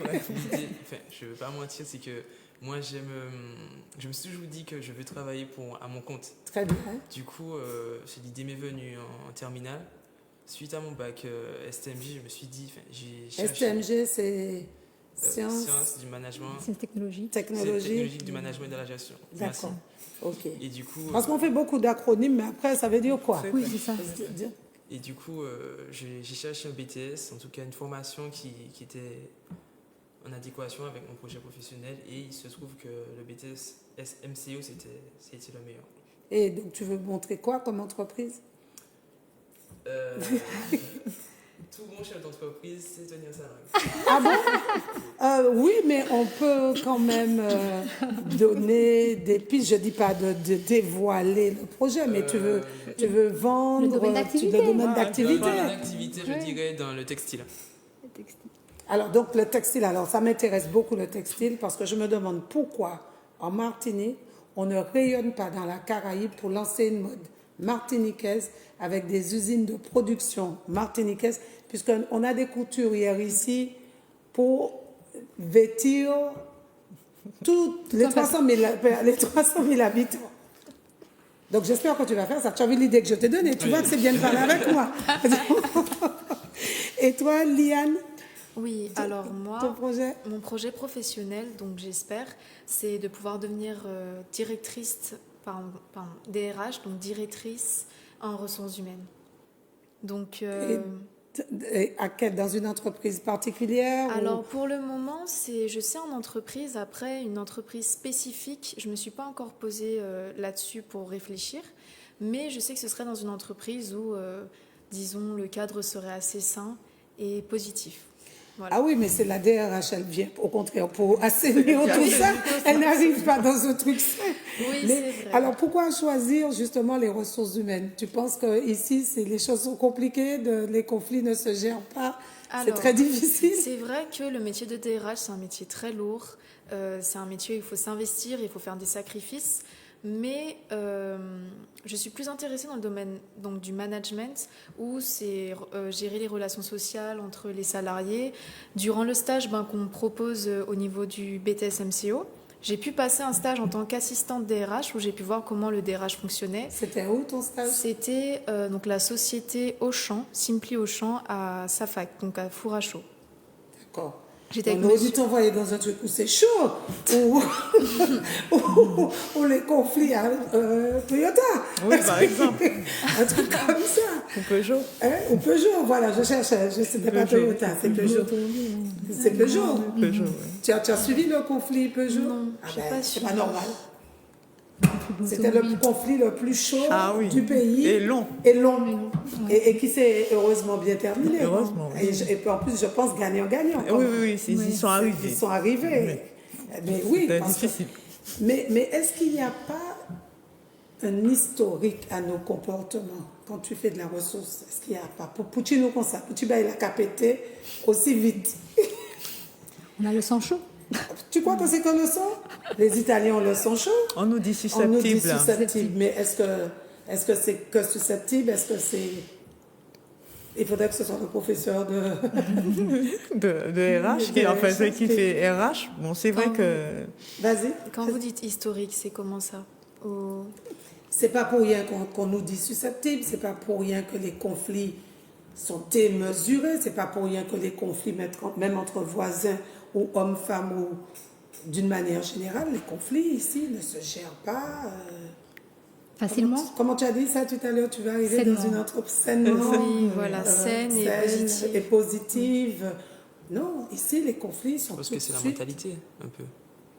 enfin, je ne vais pas mentir, c'est que moi, je me suis toujours dit que je veux travailler à mon compte. Très bien. Du coup, l'idée m'est venue en terminale. Suite à mon bac STMG, je me suis dit, j'ai cherché... STMG, c'est Sciences du management. C'est une technologie. Technologique du management et de la gestion. D'accord. Ok. Et du coup... Parce qu'on fait beaucoup d'acronymes, mais après, ça veut dire quoi? Oui, c'est ça. Et du coup, j'ai cherché un BTS, en tout cas une formation qui était en adéquation avec mon projet professionnel. Et il se trouve que le BTS MCO, c'était le meilleur. Et donc, tu veux montrer quoi comme entreprise? Tout bon chef d'entreprise, c'est tenir sa langue. Ah bon? Oui, mais on peut quand même donner des pistes. Je ne dis pas de dévoiler le projet, mais tu veux vendre le domaine d'activité. le domaine d'activité. Dans l'activité, je dirais dans le textile. Alors, donc, le textile, alors ça m'intéresse beaucoup le textile parce que je me demande pourquoi en Martinique, on ne rayonne pas dans la Caraïbe pour lancer une mode martiniquaise avec des usines de production martiniquaises, puisqu'on a des couturières ici pour vêtir toutes les 300 000 habitants. Donc, j'espère que tu vas faire ça. Tu as vu l'idée que je t'ai donnée. Tu vois que c'est bien de parler avec moi. Et toi, Liane? Oui, alors moi, ton projet? Mon projet professionnel, donc j'espère, c'est de pouvoir devenir directrice, DRH, donc directrice en ressources humaines. Donc, dans une entreprise particulière? Alors pour le moment, je sais en entreprise. Après, une entreprise spécifique, je ne me suis pas encore posée là-dessus pour réfléchir, mais je sais que ce serait dans une entreprise où, disons, le cadre serait assez sain et positif. Voilà. Ah oui, mais c'est la DRH, elle vient au contraire pour assainir tout ça. Elle n'arrive pas dans un truc sain. Oui, mais, c'est vrai. alors pourquoi choisir justement les ressources humaines? Tu penses qu'ici, les choses sont compliquées, les conflits ne se gèrent pas? C'est très difficile. C'est vrai que le métier de DRH, c'est un métier très lourd. C'est un métier où il faut s'investir, il faut faire des sacrifices. Mais je suis plus intéressée dans le domaine donc, du management, où c'est gérer les relations sociales entre les salariés. Durant le stage qu'on me propose au niveau du BTS MCO, j'ai pu passer un stage en tant qu'assistante DRH, où j'ai pu voir comment le DRH fonctionnait. C'était où ton stage? C'était donc la société Auchan, Simply Auchan, à Safac, donc à Four-à-Chaud. D'accord. J'étais On aurait dû t'envoyer dans un truc où c'est chaud, où les conflits à Toyota. Oui, par exemple. Un truc comme ça. Ou Peugeot. Ou Peugeot, voilà, je cherchais. C'était pas Toyota, c'est Peugeot. C'est Peugeot. Peugeot, oui. Tu as suivi le conflit Peugeot? Non, je n'ai pas c'est suivi. pas normal. C'était le conflit le plus chaud du pays. Et long. Et qui s'est heureusement bien terminé. Heureusement, oui. Et puis en plus, je pense gagnant-gagnant. Oui, ils sont arrivés. Ils sont arrivés. Mais oui, c'est difficile. Mais est-ce qu'il n'y a pas un historique à nos comportements quand tu fais de la ressource? Est-ce qu'il n'y a pas? Pour tu nous comme ça, pour tu bailles la capété aussi vite. On a le sang chaud. Tu crois que c'est comme le sang? Les Italiens ont le sang chaud. On nous dit susceptible. Mais est-ce que c'est que susceptible? Est-ce que c'est... Il faudrait que ce soit le professeur de RH, qui fait RH. Bon, c'est vrai que... Vas-y. Quand vous dites historique, c'est comment ça? C'est pas pour rien qu'on nous dit susceptible, c'est pas pour rien que les conflits sont démesurés, c'est pas pour rien que les conflits, même entre voisins ou hommes-femmes ou d'une manière générale, les conflits ici ne se gèrent pas... Facilement. Comment tu as dit ça tout à l'heure? Tu vas arriver dans une entreprise sainement. Oui, voilà, saine et positive. Non, ici, les conflits sont parce que c'est la mentalité, un peu.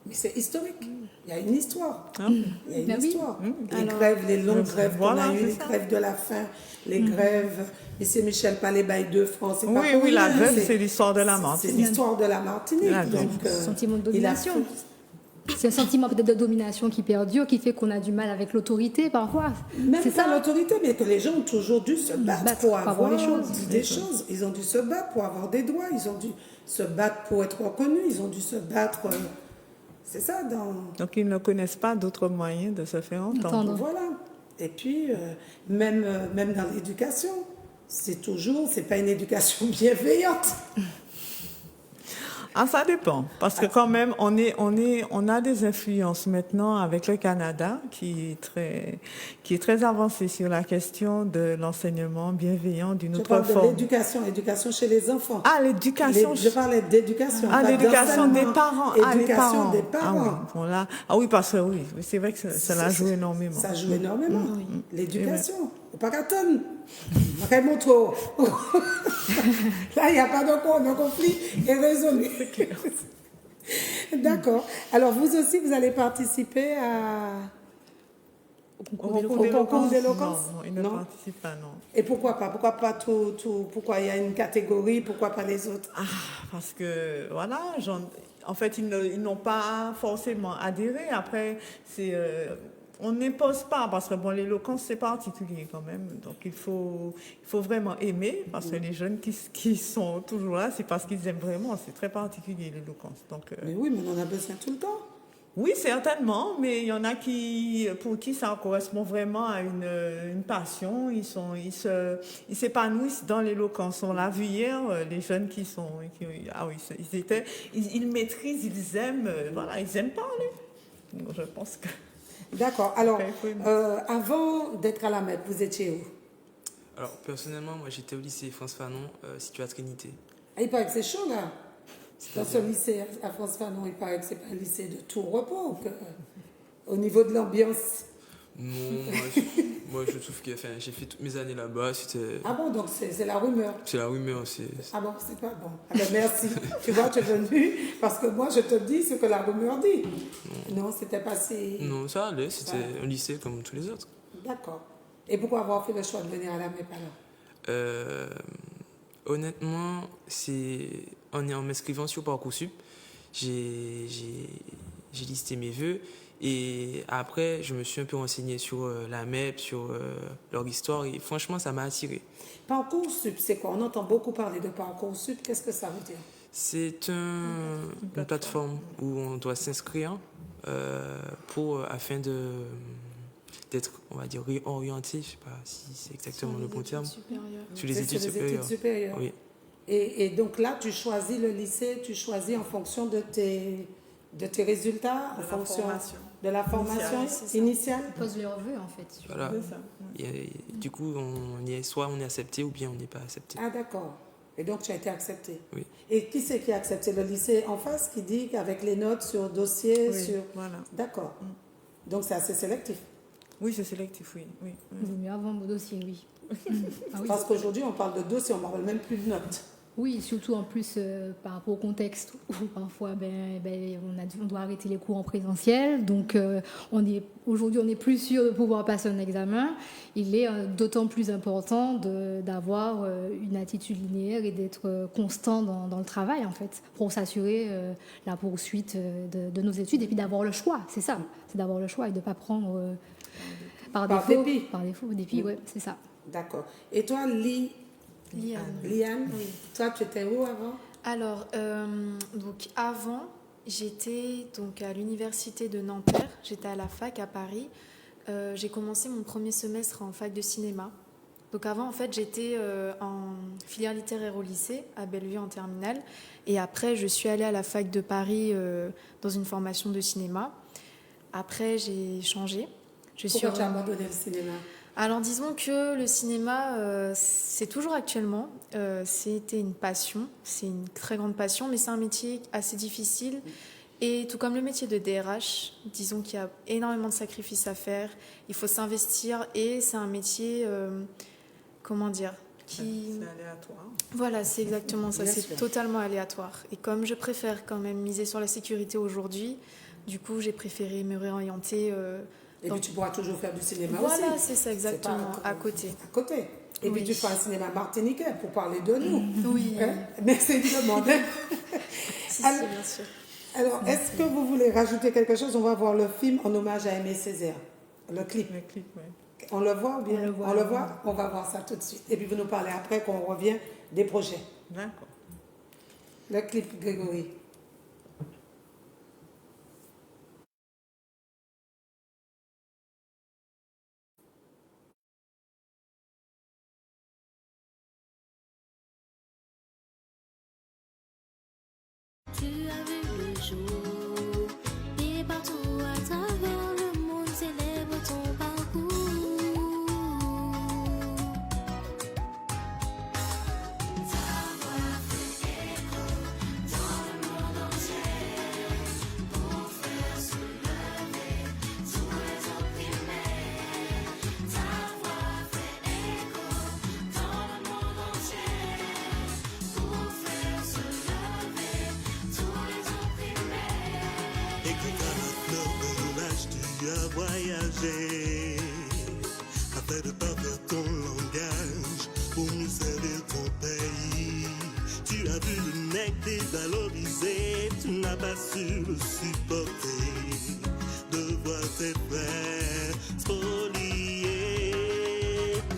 Mais c'est historique. Il y a une histoire. Ah. Il y a une Ben oui. histoire. Les grèves, les longues grèves qu'on voilà, a eues, c'est les ça. grèves de la faim, les grèves. Ici, Michel Palais bail 2 francs. C'est pas Oui, pour oui, la rien, grève, c'est l'histoire de la c'est Martinique. l'histoire de la Martinique. La grève. Donc, Sentiment de il a domination. C'est un sentiment peut-être de domination qui perdure, qui fait qu'on a du mal avec l'autorité parfois. Même C'est pas ça. l'autorité, mais que les gens ont toujours dû se battre Battre pour pour avoir avoir des choses. Ils ont dû se battre pour avoir des droits. Ils ont dû se battre pour être reconnus. Ils ont dû se battre. C'est ça. Donc, ils ne connaissent pas d'autres moyens de se faire entendre. Voilà. Et puis, même dans l'éducation, c'est pas une éducation bienveillante. Ah, ça dépend, parce que quand même, on a des influences maintenant avec le Canada qui est très avancé sur la question de l'enseignement bienveillant d'une Je autre parle de forme. l'éducation chez les enfants. Ah, l'éducation. Je parlais d'éducation. Ah, pas l'éducation des d'enseignement. parents. Éducation des parents. Ah oui, voilà. Ah oui, parce que oui, c'est vrai que ça joue énormément. Ça joue énormément. L'éducation. Pas qu'à tonne. Pas mon trop. Là, il n'y a pas de conflit est résolu. D'accord. Alors, vous aussi, vous allez participer au concours d'éloquence? Non, il ne participe pas, non. Et pourquoi pas? Pourquoi pas tout? Pourquoi il y a une catégorie? Pourquoi pas les autres? Ah, parce que, voilà, en fait, ils n'ont pas forcément adhéré. Après, on n'impose pas, parce que bon, l'éloquence, c'est particulier quand même. Donc, il faut vraiment aimer, parce que les jeunes qui sont toujours là, c'est parce qu'ils aiment vraiment. C'est très particulier, l'éloquence. Donc, Mais oui, mais on en a besoin tout le temps. Oui, certainement, mais il y en a pour qui ça correspond vraiment à une passion. Ils s'épanouissent dans l'éloquence. On l'a vu hier, les jeunes ils maîtrisent, ils aiment, voilà, ils aiment parler. Donc, je pense que. D'accord. Alors, avant d'être à la MEP, vous étiez où? Alors, personnellement, moi, j'étais au lycée France Fanon, situé à Trinité. Ah, il paraît que c'est chaud, là. Dans ce lycée à France Fanon, il paraît que c'est pas un lycée de tout repos. Au niveau de l'ambiance. Non, moi, je trouve que j'ai fait toutes mes années là-bas. Ah bon, donc c'est la rumeur. C'est la rumeur. Ah bon, c'est pas bon. Ah ben merci. Tu vois, tu es venu parce que moi, je te dis ce que la rumeur dit. Non, c'était pas si... Non, ça allait. C'était un lycée comme tous les autres. D'accord. Et pourquoi avoir fait le choix de venir à la MEP alors? Honnêtement, en m'inscrivant sur Parcoursup, j'ai listé mes vœux. Et après, je me suis un peu renseigné sur la MEP, sur leur histoire, et franchement, ça m'a attiré. Parcoursup, c'est quoi? On entend beaucoup parler de Parcoursup. Qu'est-ce que ça veut dire? C'est une plateforme où on doit s'inscrire afin d'être, on va dire, réorienté, je ne sais pas si c'est exactement le bon terme. Sur les études supérieures. Oui. Et donc là, tu choisis le lycée, tu choisis en fonction de tes résultats, en fonction de la formation initiale. Ils posent leurs vœux, en fait. Voilà. Et du coup, soit on est accepté ou bien on n'est pas accepté. Ah, d'accord. Et donc, tu as été accepté. Oui. Et qui c'est qui a accepté? Le lycée en face qui dit qu'avec les notes sur dossier, Voilà. D'accord. Donc, c'est assez sélectif. Oui, c'est sélectif, oui. Il vaut mieux avoir mon dossier, oui. Ah oui. Parce qu'aujourd'hui, on parle de dossier, on ne parle même plus de notes. Oui, surtout en plus par rapport au contexte où parfois on doit arrêter les cours en présentiel. Donc aujourd'hui, on n'est plus sûr de pouvoir passer un examen. Il est d'autant plus important d'avoir une attitude linéaire et d'être constant dans le travail, en fait, pour s'assurer la poursuite de nos études et puis d'avoir le choix. C'est ça, c'est d'avoir le choix et de ne pas prendre par défaut. Par défaut, dépit, oui, c'est ça. D'accord. Et toi, Liane, toi, tu étais où avant? Alors, donc avant, j'étais donc à l'université de Nanterre. J'étais à la fac à Paris. J'ai commencé mon premier semestre en fac de cinéma. Donc avant, en fait, j'étais en filière littéraire au lycée, à Bellevue en terminale. Et après, je suis allée à la fac de Paris dans une formation de cinéma. Après, j'ai changé. Pourquoi tu as abandonné le cinéma? Alors disons que le cinéma, c'est toujours actuellement, c'était une passion, c'est une très grande passion, mais c'est un métier assez difficile. Et tout comme le métier de DRH, disons qu'il y a énormément de sacrifices à faire, il faut s'investir et c'est un métier, comment dire, C'est aléatoire. Voilà, c'est exactement ça, c'est totalement aléatoire. Et comme je préfère quand même miser sur la sécurité aujourd'hui, Du coup, j'ai préféré me réorienter. Et puis tu pourras toujours faire du cinéma voilà, aussi. Voilà, c'est ça, exactement, à côté. À côté. Et puis tu feras un cinéma martiniquais pour parler de nous. Oui. Hein? Merci de demander. Si, alors, bien sûr. Alors, est-ce que vous voulez rajouter quelque chose? On va voir le film en hommage à Aimé Césaire. Le clip. Le clip, oui. On le voit ou bien? On le voit. On va voir ça tout de suite. Et puis vous nous parlez après qu'on revient des projets. D'accord. Le clip, Grégory. Tu as vu le jour et partout à travers le monde célèbre ton parcours. Ta voix fait écho dans le monde entier pour faire se lever tous les opprimés. Ta voix fait écho dans le monde entier pour faire se lever tous les opprimés. Écoute à la fleur de l'âge, tu as voyagé afin de parfaire ton langage pour mieux servir ton pays. Tu as vu le nec dévalorisé, tu n'as pas su le supporter, de voir tes frères spoliés.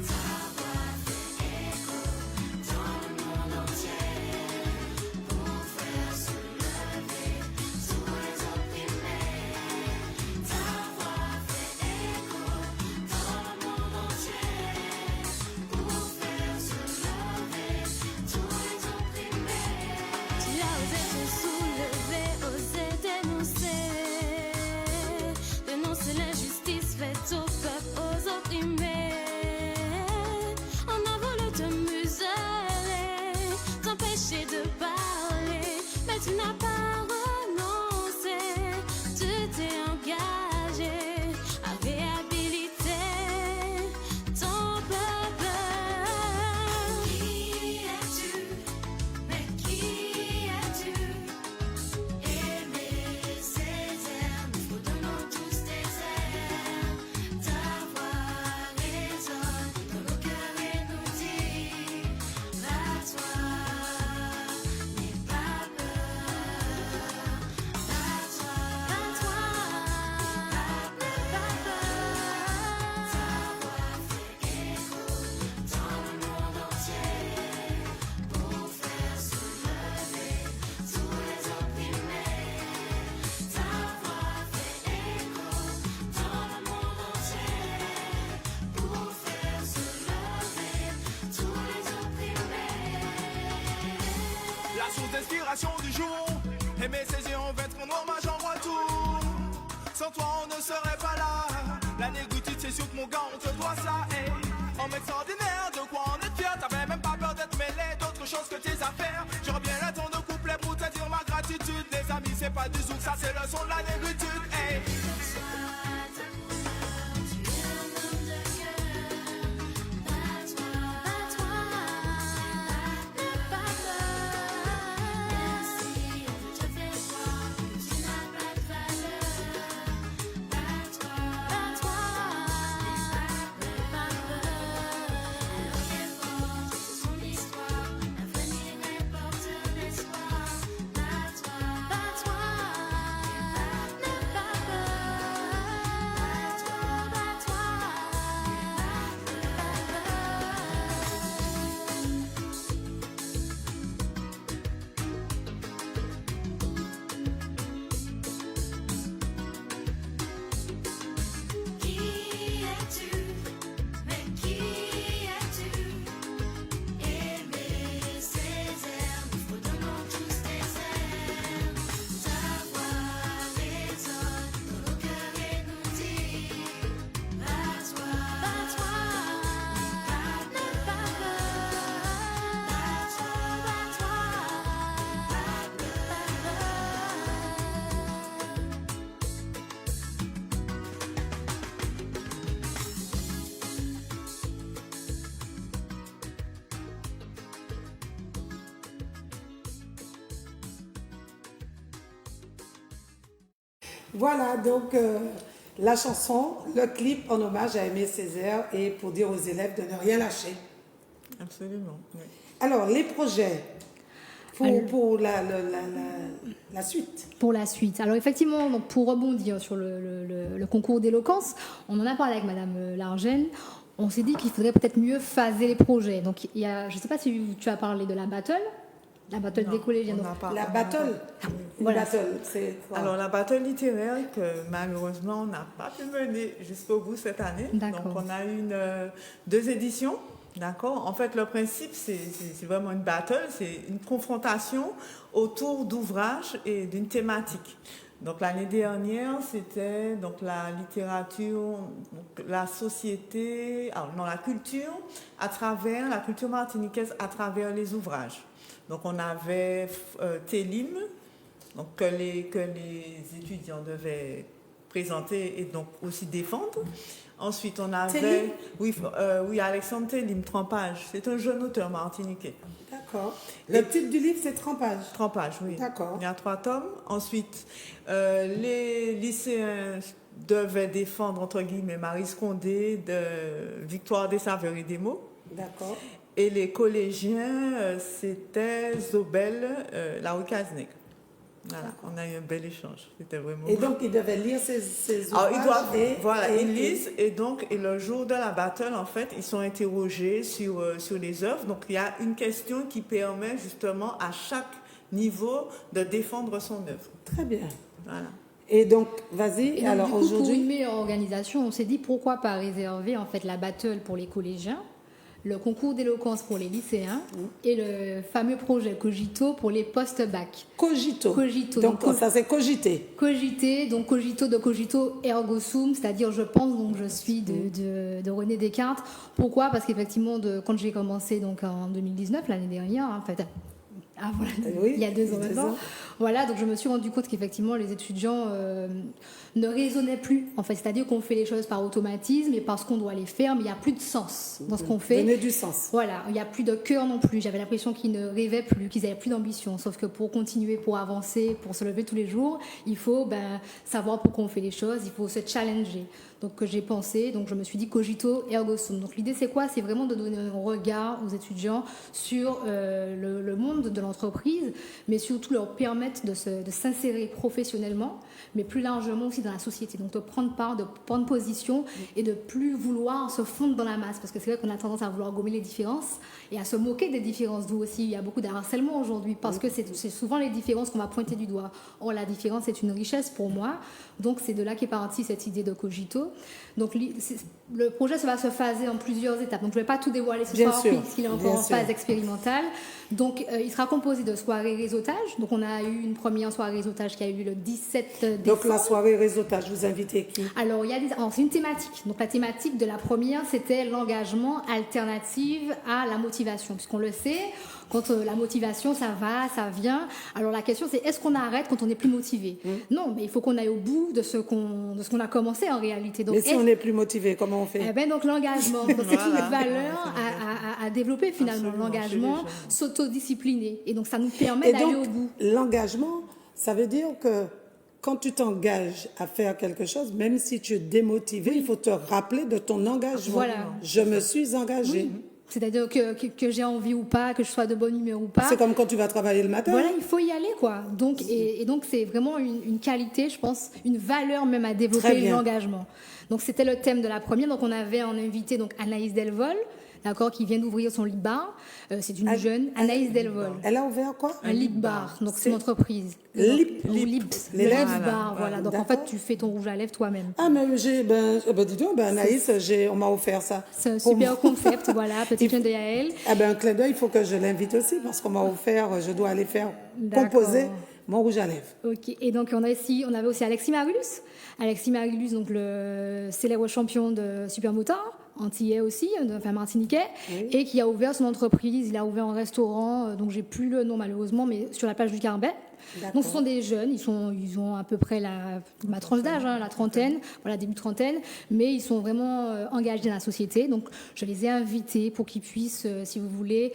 Ta voix fait écho dans le monde entier pour faire se lever tous les opprimés. Ta voix fait écho dans le monde entier pour faire se lever tous les opprimés. Tu as osé te soulever, osé dénoncer l'injustice faite au peuple, aux opprimés. On a voulu te museler, t'empêcher de parler, mais tu n'as pas renoncé. Tu t'es engagé à réhabiliter ton peuple. Qui es-tu? Mais qui es-tu? Aimé Césaire, nous vous donnons tous des airs. Ta voix résonne dans nos cœurs et nous dit: bats-toi, n'aie pas peur. Bats-toi, n'aie pas peur. Ta voix fait écho dans le monde entier pour faire se lever tous les opprimés. Ta voix fait écho dans le monde entier pour faire se lever tous les opprimés. La source d'inspiration du jour, Aimé Césaire, on va te rendre hommage en retour. Sans toi on ne serait pas là. La négritude c'est sûr que mon gars on te doit ça. Hey. Homme extraordinaire, de quoi en être fier. T'avais même pas peur d'être mêlé d'autres choses que tes affaires. Je reviens à ton de couplet pour te dire ma gratitude. Les amis c'est pas du zouk, ça c'est le son de la négritude. Hey. Voilà, donc la chanson, le clip en hommage à Aimé Césaire et pour dire aux élèves de ne rien lâcher. Absolument. Oui. Alors, les projets pour la suite. Pour la suite. Alors effectivement, donc, pour rebondir sur le concours d'éloquence, on en a parlé avec Madame Largène. On s'est dit qu'il faudrait peut-être mieux phaser les projets. Donc il y a, je ne sais pas si tu as parlé de la battle des collégiens. La battle. Voilà. Battle, c'est quoi? Alors, la battle littéraire que malheureusement on n'a pas pu mener jusqu'au bout cette année. D'accord. Donc, on a eu 2 éditions. D'accord. En fait, le principe, c'est vraiment une battle, c'est une confrontation autour d'ouvrages et d'une thématique. Donc, l'année dernière, c'était donc la littérature, donc, la société, la culture la culture martiniquaise à travers les ouvrages. Donc, on avait Télim, donc, que les étudiants devaient présenter et donc aussi défendre. Ensuite, on avait Alexandre Télim, Trempage. C'est un jeune auteur martiniquais. D'accord. Le titre du livre, c'est Trempage. Trempage, oui. D'accord. Il y a 3 tomes. Ensuite, les lycéens devaient défendre, entre guillemets, Maryse Condé de Victoire des saveurs et des mots. D'accord. Et les collégiens, c'était Zobel, Laoui Kaznek. Voilà, on a eu un bel échange. C'était vraiment. Et donc, ils devaient lire ces ouvrages. Ils lisent et le jour de la battle, en fait, ils sont interrogés sur les œuvres. Donc, il y a une question qui permet justement à chaque niveau de défendre son œuvre. Très bien. Voilà. Et donc, vas-y. Alors, du coup, aujourd'hui, pour une meilleure organisation, on s'est dit pourquoi pas réserver en fait la battle pour les collégiens, le concours d'éloquence pour les lycéens et le fameux projet Cogito pour les post-bac. Cogito. Donc, ça c'est cogiter. Cogiter, donc cogito de cogito ergo sum, c'est-à-dire je pense, donc je suis de René Descartes. Pourquoi? Parce qu'effectivement, quand j'ai commencé donc en 2019, l'année dernière, en fait, il y a 2 ans maintenant. Voilà, donc je me suis rendu compte qu'effectivement les étudiants ne raisonnaient plus. En fait, c'est-à-dire qu'on fait les choses par automatisme et parce qu'on doit les faire, mais il n'y a plus de sens dans ce qu'on fait. Donner du sens. Voilà, il n'y a plus de cœur non plus. J'avais l'impression qu'ils ne rêvaient plus, qu'ils n'avaient plus d'ambition. Sauf que pour continuer, pour avancer, pour se lever tous les jours, il faut savoir pourquoi on fait les choses, il faut se challenger. Donc que j'ai pensé, donc je me suis dit cogito ergo sum. Donc l'idée c'est quoi? C'est vraiment de donner un regard aux étudiants sur le monde de l'entreprise, mais surtout leur permettre de s'insérer professionnellement, mais plus largement aussi dans la société. Donc de prendre part, de prendre position et de plus vouloir se fondre dans la masse, parce que c'est vrai qu'on a tendance à vouloir gommer les différences et à se moquer des différences. D'où aussi il y a beaucoup de harcèlement aujourd'hui, parce que c'est souvent les différences qu'on va pointer du doigt. Or la différence est une richesse pour moi. Donc c'est de là qu'est partie cette idée de cogito. Donc le projet va se phaser en plusieurs étapes. Donc je ne vais pas tout dévoiler ce soir puisqu'il est encore en phase expérimentale. Donc il sera composé de soirées réseautage. Donc on a eu une première soirée réseautage qui a eu lieu le 17 décembre. Donc la soirée réseautage, vous invitez qui? Alors c'est une thématique. Donc la thématique de la première, c'était l'engagement alternative à la motivation, puisqu'on le sait. Quand la motivation, ça va, ça vient. Alors la question, c'est est-ce qu'on arrête quand on n'est plus motivé? Non, mais il faut qu'on aille au bout de ce qu'on a commencé en réalité. Donc, mais si on n'est plus motivé, comment on fait? Donc l'engagement, c'est une valeur à développer finalement. Absolument, l'engagement, s'autodiscipliner. Et donc ça nous permet d'aller au bout. L'engagement, ça veut dire que quand tu t'engages à faire quelque chose, même si tu es démotivé, il faut te rappeler de ton engagement. Voilà. Je me suis engagée. Oui. C'est-à-dire que j'ai envie ou pas, que je sois de bonne humeur ou pas. C'est comme quand tu vas travailler le matin. Voilà, il faut y aller, quoi. Donc, et donc, c'est vraiment une qualité, je pense, une valeur même à développer, l'engagement. Donc, c'était le thème de la première. Donc, on avait en invité donc, Anaïs Delvol, d'accord, qui vient d'ouvrir son Lip Bar. C'est une jeune, Anaïs Delvol. Elle a ouvert quoi? Un Lip Bar. Donc, c'est une entreprise. Lips. Les lèvres bar, voilà. Donc, en fait, tu fais ton rouge à lèvres toi-même. Ah, mais dis donc, Anaïs, on m'a offert ça. C'est un super concept, voilà, petit clin d'œil à elle. Ah, un clin d'œil, il faut que je l'invite aussi, parce qu'on m'a offert, je dois aller faire composer mon rouge à lèvres. Ok, et donc, on avait aussi Alexis Marilus. Alexis Marilus, donc le célèbre champion de Supermotard, antillais aussi, enfin martiniquais, et qui a ouvert son entreprise. Il a ouvert un restaurant, donc j'ai plus le nom malheureusement, mais sur la plage du Carbet. Donc ce sont des jeunes, ils ont à peu près ma tranche d'âge, la trentaine, voilà, début trentaine, mais ils sont vraiment engagés dans la société. Donc je les ai invités pour qu'ils puissent, si vous voulez,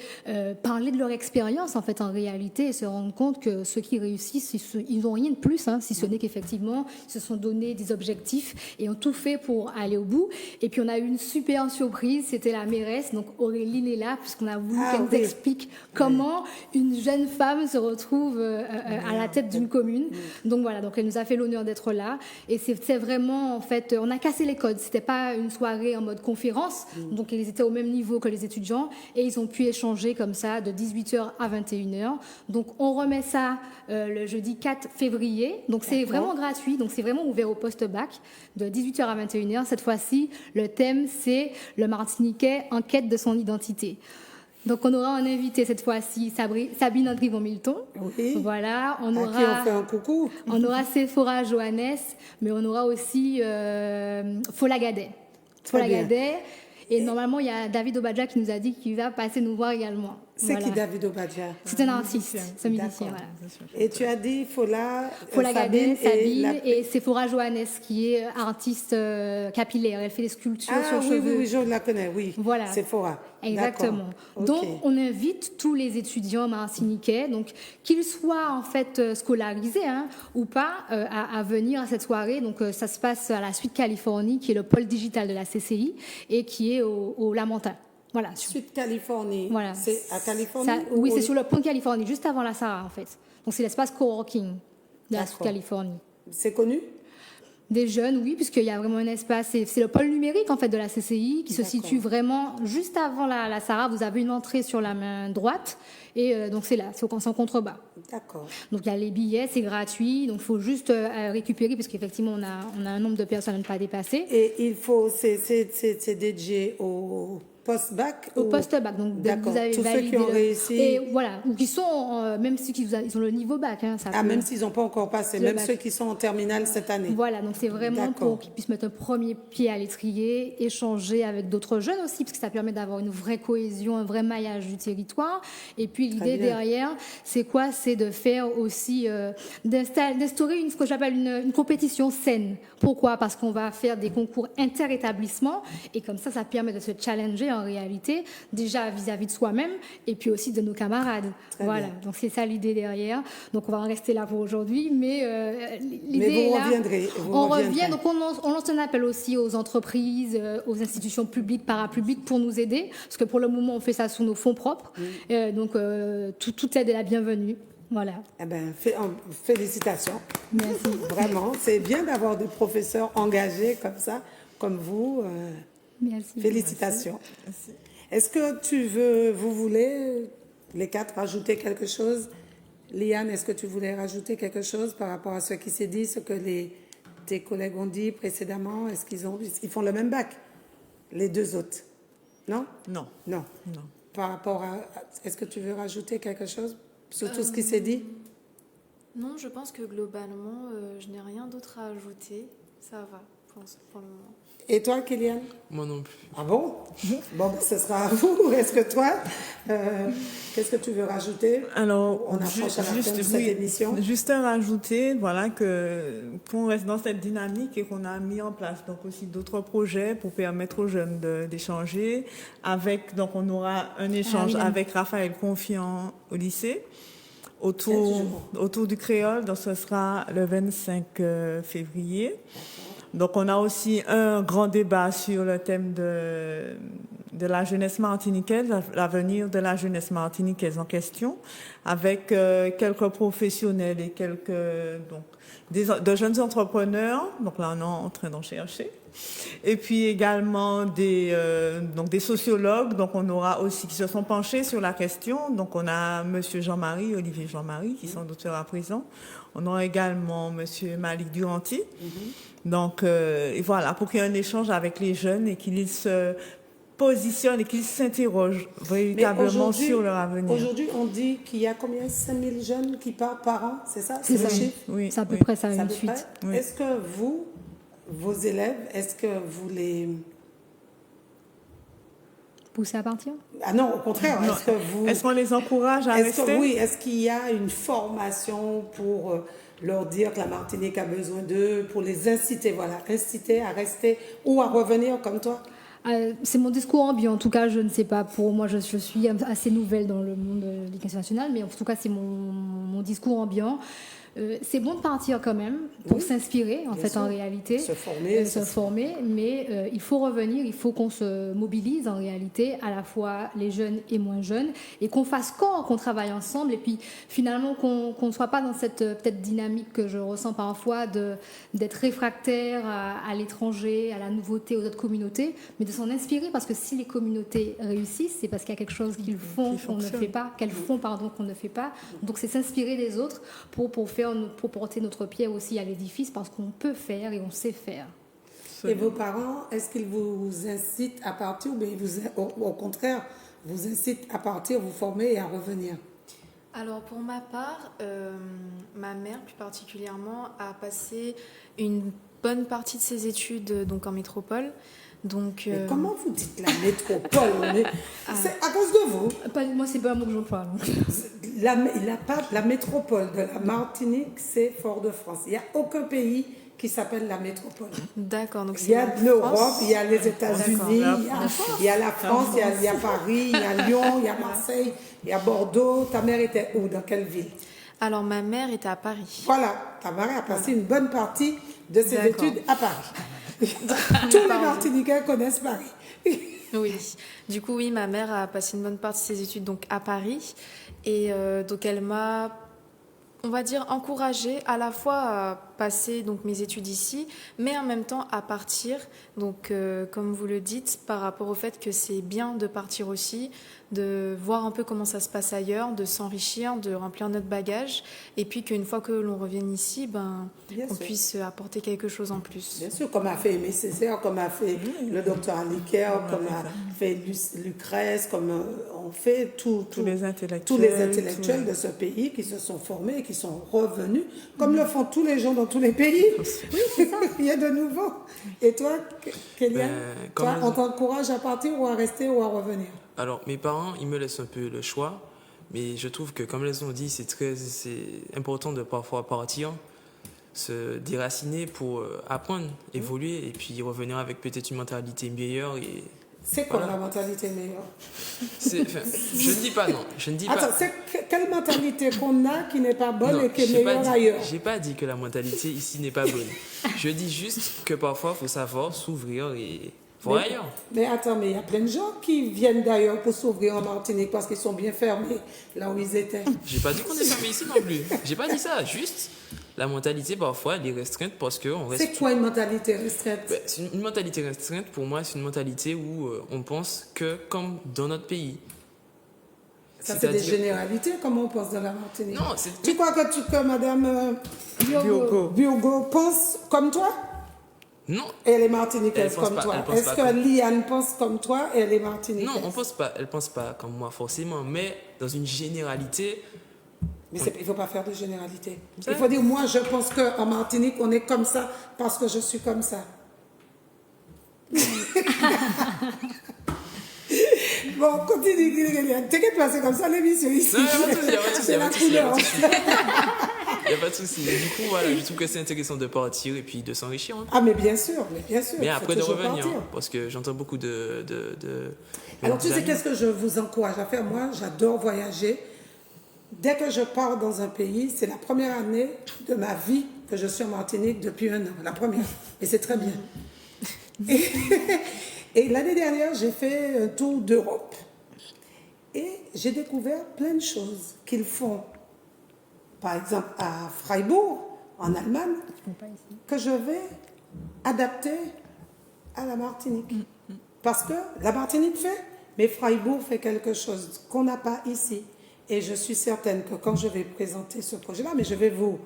parler de leur expérience en fait en réalité et se rendre compte que ceux qui réussissent, ils n'ont rien de plus, si ce n'est qu'effectivement ils se sont donné des objectifs et ont tout fait pour aller au bout. Et puis on a eu une super surprise, c'était la mairesse, donc Aurélie est là puisqu'on a voulu qu'elle nous explique comment une jeune femme se retrouve à la tête d'une commune. Donc voilà, donc elle nous a fait l'honneur d'être là et c'est vraiment en fait, on a cassé les codes. C'était pas une soirée en mode conférence, donc ils étaient au même niveau que les étudiants et ils ont pu échanger comme ça de 18h à 21h. Donc on remet ça le jeudi 4 février. Donc c'est vraiment gratuit, donc c'est vraiment ouvert au post-bac de 18h à 21h. Cette fois-ci, le thème c'est le Martiniquais en quête de son identité. Donc on aura un invité cette fois-ci, Sabine Andrivon-Milton. Oui. Voilà, on à aura. qui on fait un coucou. On aura Sephora Johannes, mais on aura aussi Folagadet. Folagadet. Et normalement, il y a David Obadja qui nous a dit qu'il va passer nous voir également. C'est qui David Obadja? C'est un artiste, c'est un musicien. Voilà. Et tu as dit Folagadet, Sabine et Sephora Johannes qui est artiste capillaire. Elle fait des sculptures sur cheveux. Oui, je la connais, oui. Voilà. Sephora. Exactement. Donc, on invite tous les étudiants martiniquais, donc qu'ils soient en fait scolarisés ou pas, à venir à cette soirée. Donc, ça se passe à la Suite Californie, qui est le pôle digital de la CCI et qui est au Lamentin. Voilà. Suite Californie. Voilà. C'est à Californie? Oui, c'est sur le pont de Californie, juste avant la Sarah en fait. Donc, c'est l'espace coworking de la Suite Californie. C'est connu? Des jeunes, oui, puisqu'il y a vraiment un espace. C'est le pôle numérique en fait de la CCI qui se situe vraiment juste avant la Sarah. Vous avez une entrée sur la main droite et donc c'est là, c'est en contrebas. D'accord. Donc il y a les billets, c'est gratuit. Donc il faut juste récupérer parce qu'effectivement on a un nombre de personnes à ne pas dépasser. Et il faut, c'est dédié au post-bac? Au post-bac, donc vous avez tous validé ceux qui ont réussi. Et voilà, ou qui sont, même ceux qui ils ont le niveau bac. Même s'ils n'ont pas encore passé, même ceux qui sont en terminale cette année. Voilà, donc c'est vraiment pour qu'ils puissent mettre un premier pied à l'étrier, échanger avec d'autres jeunes aussi, parce que ça permet d'avoir une vraie cohésion, un vrai maillage du territoire. Et puis l'idée derrière, c'est quoi? C'est de faire aussi, d'instaurer ce que j'appelle une compétition saine. Pourquoi? Parce qu'on va faire des concours inter-établissements, et comme ça permet de se challenger en réalité, déjà vis-à-vis de soi-même et puis aussi de nos camarades. Voilà, donc c'est ça l'idée derrière. Donc on va en rester là pour aujourd'hui, mais l'idée est là. On revient, donc on lance un appel aussi aux entreprises, aux institutions publiques, parapubliques pour nous aider, parce que pour le moment on fait ça sur nos fonds propres, donc toute aide est la bienvenue. Voilà. Eh ben, félicitations. Merci. Vraiment, c'est bien d'avoir des professeurs engagés comme ça, comme vous. Merci. Félicitations. Merci. Est-ce que vous voulez, les quatre, rajouter quelque chose? Liane, est-ce que tu voulais rajouter quelque chose par rapport à ce qui s'est dit, ce que tes collègues ont dit précédemment? Est-ce qu'ils font le même bac, les deux autres? Non? Non. Non. Par rapport est-ce que tu veux rajouter quelque chose sur tout ce qui s'est dit? Non, je pense que globalement, je n'ai rien d'autre à ajouter. Ça va pour le moment. Et toi, Kylian? Moi non plus. Ah bon? Bon, ce sera à vous. Est-ce que toi, qu'est-ce que tu veux rajouter? Alors, on approche à la fin de cette émission. Juste à rajouter, voilà, qu'on reste dans cette dynamique et qu'on a mis en place donc aussi d'autres projets pour permettre aux jeunes d'échanger. Donc on aura un échange avec Raphaël Confiant au lycée autour du créole. Donc ce sera le 25 février. Donc, on a aussi un grand débat sur le thème de la jeunesse martiniquaise, l'avenir de la jeunesse martiniquaise en question, avec quelques professionnels et de jeunes entrepreneurs. Donc là, on est en train d'en chercher. Et puis également des sociologues. Donc, on aura aussi qui se sont penchés sur la question. Donc, on a Monsieur Olivier Jean-Marie, qui sont docteurs à présent. On aura également Monsieur Malik Duranti. Donc, et voilà, pour qu'il y ait un échange avec les jeunes et qu'ils se positionnent et qu'ils s'interrogent véritablement sur leur avenir. Aujourd'hui, on dit qu'il y a combien? 5000 jeunes qui partent par an, c'est ça? C'est le chiffre? Oui. C'est à peu près ça, une suite. Oui. Est-ce que vos élèves, est-ce que vous pousser à partir? Ah non, au contraire. Non. Est-ce qu'on les encourage à rester? Oui, est-ce qu'il y a une formation pour leur dire que la Martinique a besoin d'eux, pour les inciter à rester ou à revenir comme toi? C'est mon discours ambiant. En tout cas, je ne sais pas. Pour moi, je suis assez nouvelle dans le monde de l'éducation nationale, mais en tout cas, c'est mon discours ambiant. C'est bon de partir quand même pour s'inspirer, en fait, sûr. en réalité. Se former. Mais il faut revenir, il faut qu'on se mobilise en réalité, à la fois les jeunes et moins jeunes, et qu'on fasse corps, qu'on travaille ensemble, et puis finalement qu'on ne soit pas dans cette peut-être dynamique que je ressens parfois d'être réfractaire à l'étranger, à la nouveauté, aux autres communautés, mais de s'en inspirer, parce que si les communautés réussissent, c'est parce qu'il y a quelque chose qu'ils font qu'on ne fait pas, qu'elles font pardon qu'on ne fait pas. Donc c'est s'inspirer des autres pour porter notre pierre aussi à l'édifice, parce qu'on peut faire et on sait faire. Et vos parents, est-ce qu'ils vous incitent à partir ou bien au contraire, vous incitent à partir, vous former et à revenir? Alors pour ma part, ma mère plus particulièrement a passé une bonne partie de ses études donc en métropole. Donc, mais comment vous dites la métropole? C'est à cause de vous? Moi, c'est pas un mot que j'emploie. La métropole de la Martinique, c'est Fort-de-France. Il n'y a aucun pays qui s'appelle la métropole. D'accord. Donc il y a l'Europe, il y a les États-Unis, il y a la France, il y a Paris, il y a Lyon, il y a Marseille, il y a Bordeaux. Ta mère était où? Dans quelle ville? Alors, ma mère était à Paris. Voilà, ta mère a passé une bonne partie de ses études à Paris. Tous les Martiniquais connaissent Paris. Oui, du coup, oui, ma mère a passé une bonne partie de ses études donc à Paris. Et donc, elle m'a, on va dire, encouragée à la fois à passer donc, mes études ici, mais en même temps à partir. Donc, comme vous le dites, par rapport au fait que c'est bien de partir aussi, de voir un peu comment ça se passe ailleurs, de s'enrichir, de remplir notre bagage, et puis qu'une fois que l'on revienne ici, on puisse apporter quelque chose en plus. Bien sûr, comme a fait Aimé Césaire, comme a fait le docteur Aliker, comme a fait Lucrèce, comme ont fait tous les intellectuels de ce pays qui se sont formés et qui sont revenus, comme le font tous les gens dans tous les pays. Oui, c'est ça. Il y a de nouveau. Et toi, Kélian, on t'encourage à partir ou à rester ou à revenir? Alors, mes parents, ils me laissent un peu le choix, mais je trouve que, comme elles ont dit, c'est important de parfois partir, se déraciner pour apprendre, évoluer, et puis revenir avec peut-être une mentalité meilleure. C'est quoi la mentalité meilleure? Je ne dis pas non. Attends, c'est quelle mentalité qu'on a qui n'est pas bonne et qui est meilleure ailleurs? Je n'ai pas dit que la mentalité ici n'est pas bonne. Je dis juste que parfois, il faut savoir s'ouvrir et... Mais attends, mais il y a plein de gens qui viennent d'ailleurs pour s'ouvrir en Martinique parce qu'ils sont bien fermés là où ils étaient. J'ai pas dit qu'on est fermé ici non plus. J'ai pas dit ça. Juste, la mentalité parfois elle est restreinte parce qu'on reste. C'est quoi une mentalité restreinte? Une mentalité restreinte pour moi, c'est une mentalité où on pense que comme dans notre pays. Ça, c'est des généralités, comme on pense dans la Martinique. Non, tu crois que Madame Biogo pense comme toi? Non. Elle est martiniquaise comme toi. Est-ce que Liane pense comme toi et elle est martiniquaise? Non, elle pense pas comme moi forcément, mais dans une généralité. Mais il ne faut pas faire de généralité. Il faut dire, moi je pense qu'en Martinique, on est comme ça parce que je suis comme ça. Bon, continue, Liane. T'inquiète pas, c'est comme ça l'émission ici. C'est la couleur. Il n'y a pas de souci. Du coup, voilà, je trouve que c'est intéressant de partir et puis de s'enrichir. Ah, mais bien sûr. Mais après de revenir, parce que j'entends beaucoup Alors, tu sais, qu'est-ce que je vous encourage à faire? Moi, j'adore voyager. Dès que je pars dans un pays, c'est la première année de ma vie que je suis en Martinique depuis 1 an. La première. Et c'est très bien. Et l'année dernière, j'ai fait un tour d'Europe. Et j'ai découvert plein de choses qu'ils font. Par exemple, à Freiburg, en Allemagne, que je vais adapter à la Martinique. Parce que la Martinique fait, mais Freiburg fait quelque chose qu'on n'a pas ici. Et je suis certaine que quand je vais présenter ce projet-là, mais je vais vous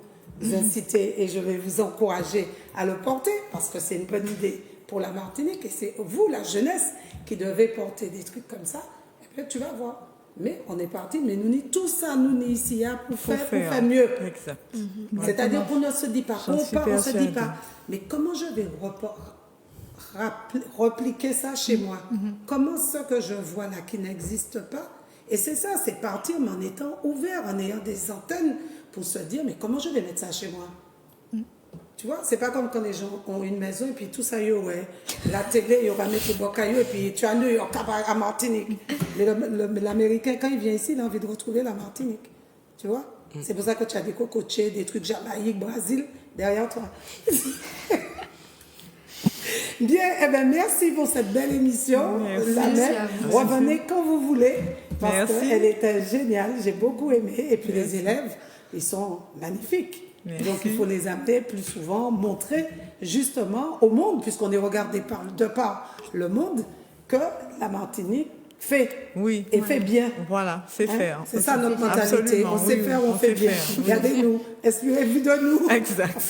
inciter et je vais vous encourager à le porter, parce que c'est une bonne idée pour la Martinique, et c'est vous, la jeunesse, qui devez porter des trucs comme ça. Et puis tu vas voir. Mais on est parti, mais nous, tout ça, nous, ici, pour faire mieux. Exact. C'est-à-dire qu'on ne se dit pas, on part, on ne se dit pas. Mais comment je vais repliquer ça chez moi. Comment ce que je vois là qui n'existe pas? Et c'est ça, c'est partir mais en étant ouvert, en ayant des antennes pour se dire, mais comment je vais mettre ça chez moi? Tu vois, c'est pas comme quand les gens ont une maison et puis tout ça, ouais, la télé, il va mettre le bocaillou et puis tu as New York à Martinique. L'Américain, quand il vient ici, il a envie de retrouver la Martinique. Tu vois? C'est pour ça que tu as des cocotiers, des trucs Jamaïque, Brésil, derrière toi. Bien, eh ben, merci pour cette belle émission. Revenez quand vous voulez, parce qu'elle était géniale, j'ai beaucoup aimé. Et puis les élèves, ils sont magnifiques. Donc il faut les amener plus souvent, montrer justement au monde, puisqu'on est regardé de par le monde, que la Martinique fait et fait bien. Voilà, c'est faire. C'est ça notre mentalité. On sait faire, on fait bien. Regardez-nous, inspirez-vous de nous. Exact.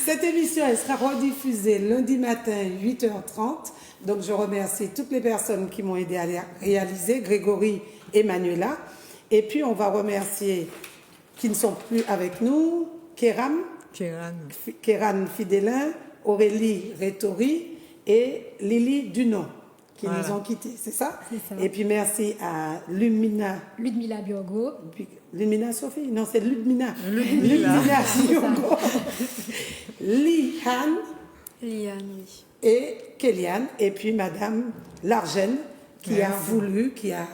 Cette émission, elle sera rediffusée lundi matin, 8h30. Donc, je remercie toutes les personnes qui m'ont aidé à réaliser, Grégory et Manuela. Et puis, on va remercier, qui ne sont plus avec nous, Kéran Fidélin, Aurélie Rétori et Lily Dunon, qui nous ont quittés, c'est ça? C'est ça. Et puis, merci à Ludmila Biogo. Ludmila Sophie? Non, c'est Ludmila Biogo. Liane, oui. Et Kéliane, et puis Madame Largène, qui a voulu, qui a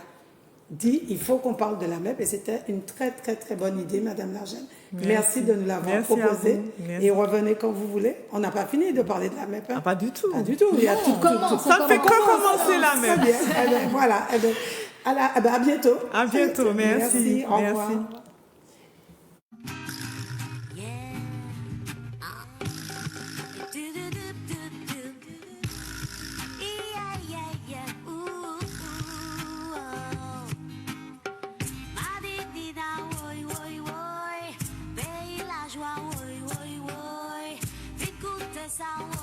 dit, il faut qu'on parle de la MEP, et c'était une très, très, très bonne idée, Madame Largène. Merci de nous l'avoir proposé. Et revenez quand vous voulez. On n'a pas fini de parler de la MEP. Hein? Pas du tout. Pas du tout. Il y a tout. Ça fait que commencer la MEP. Très bien. Eh bien, voilà. Eh bien, à bientôt. À bientôt. Merci. Au revoir. Sound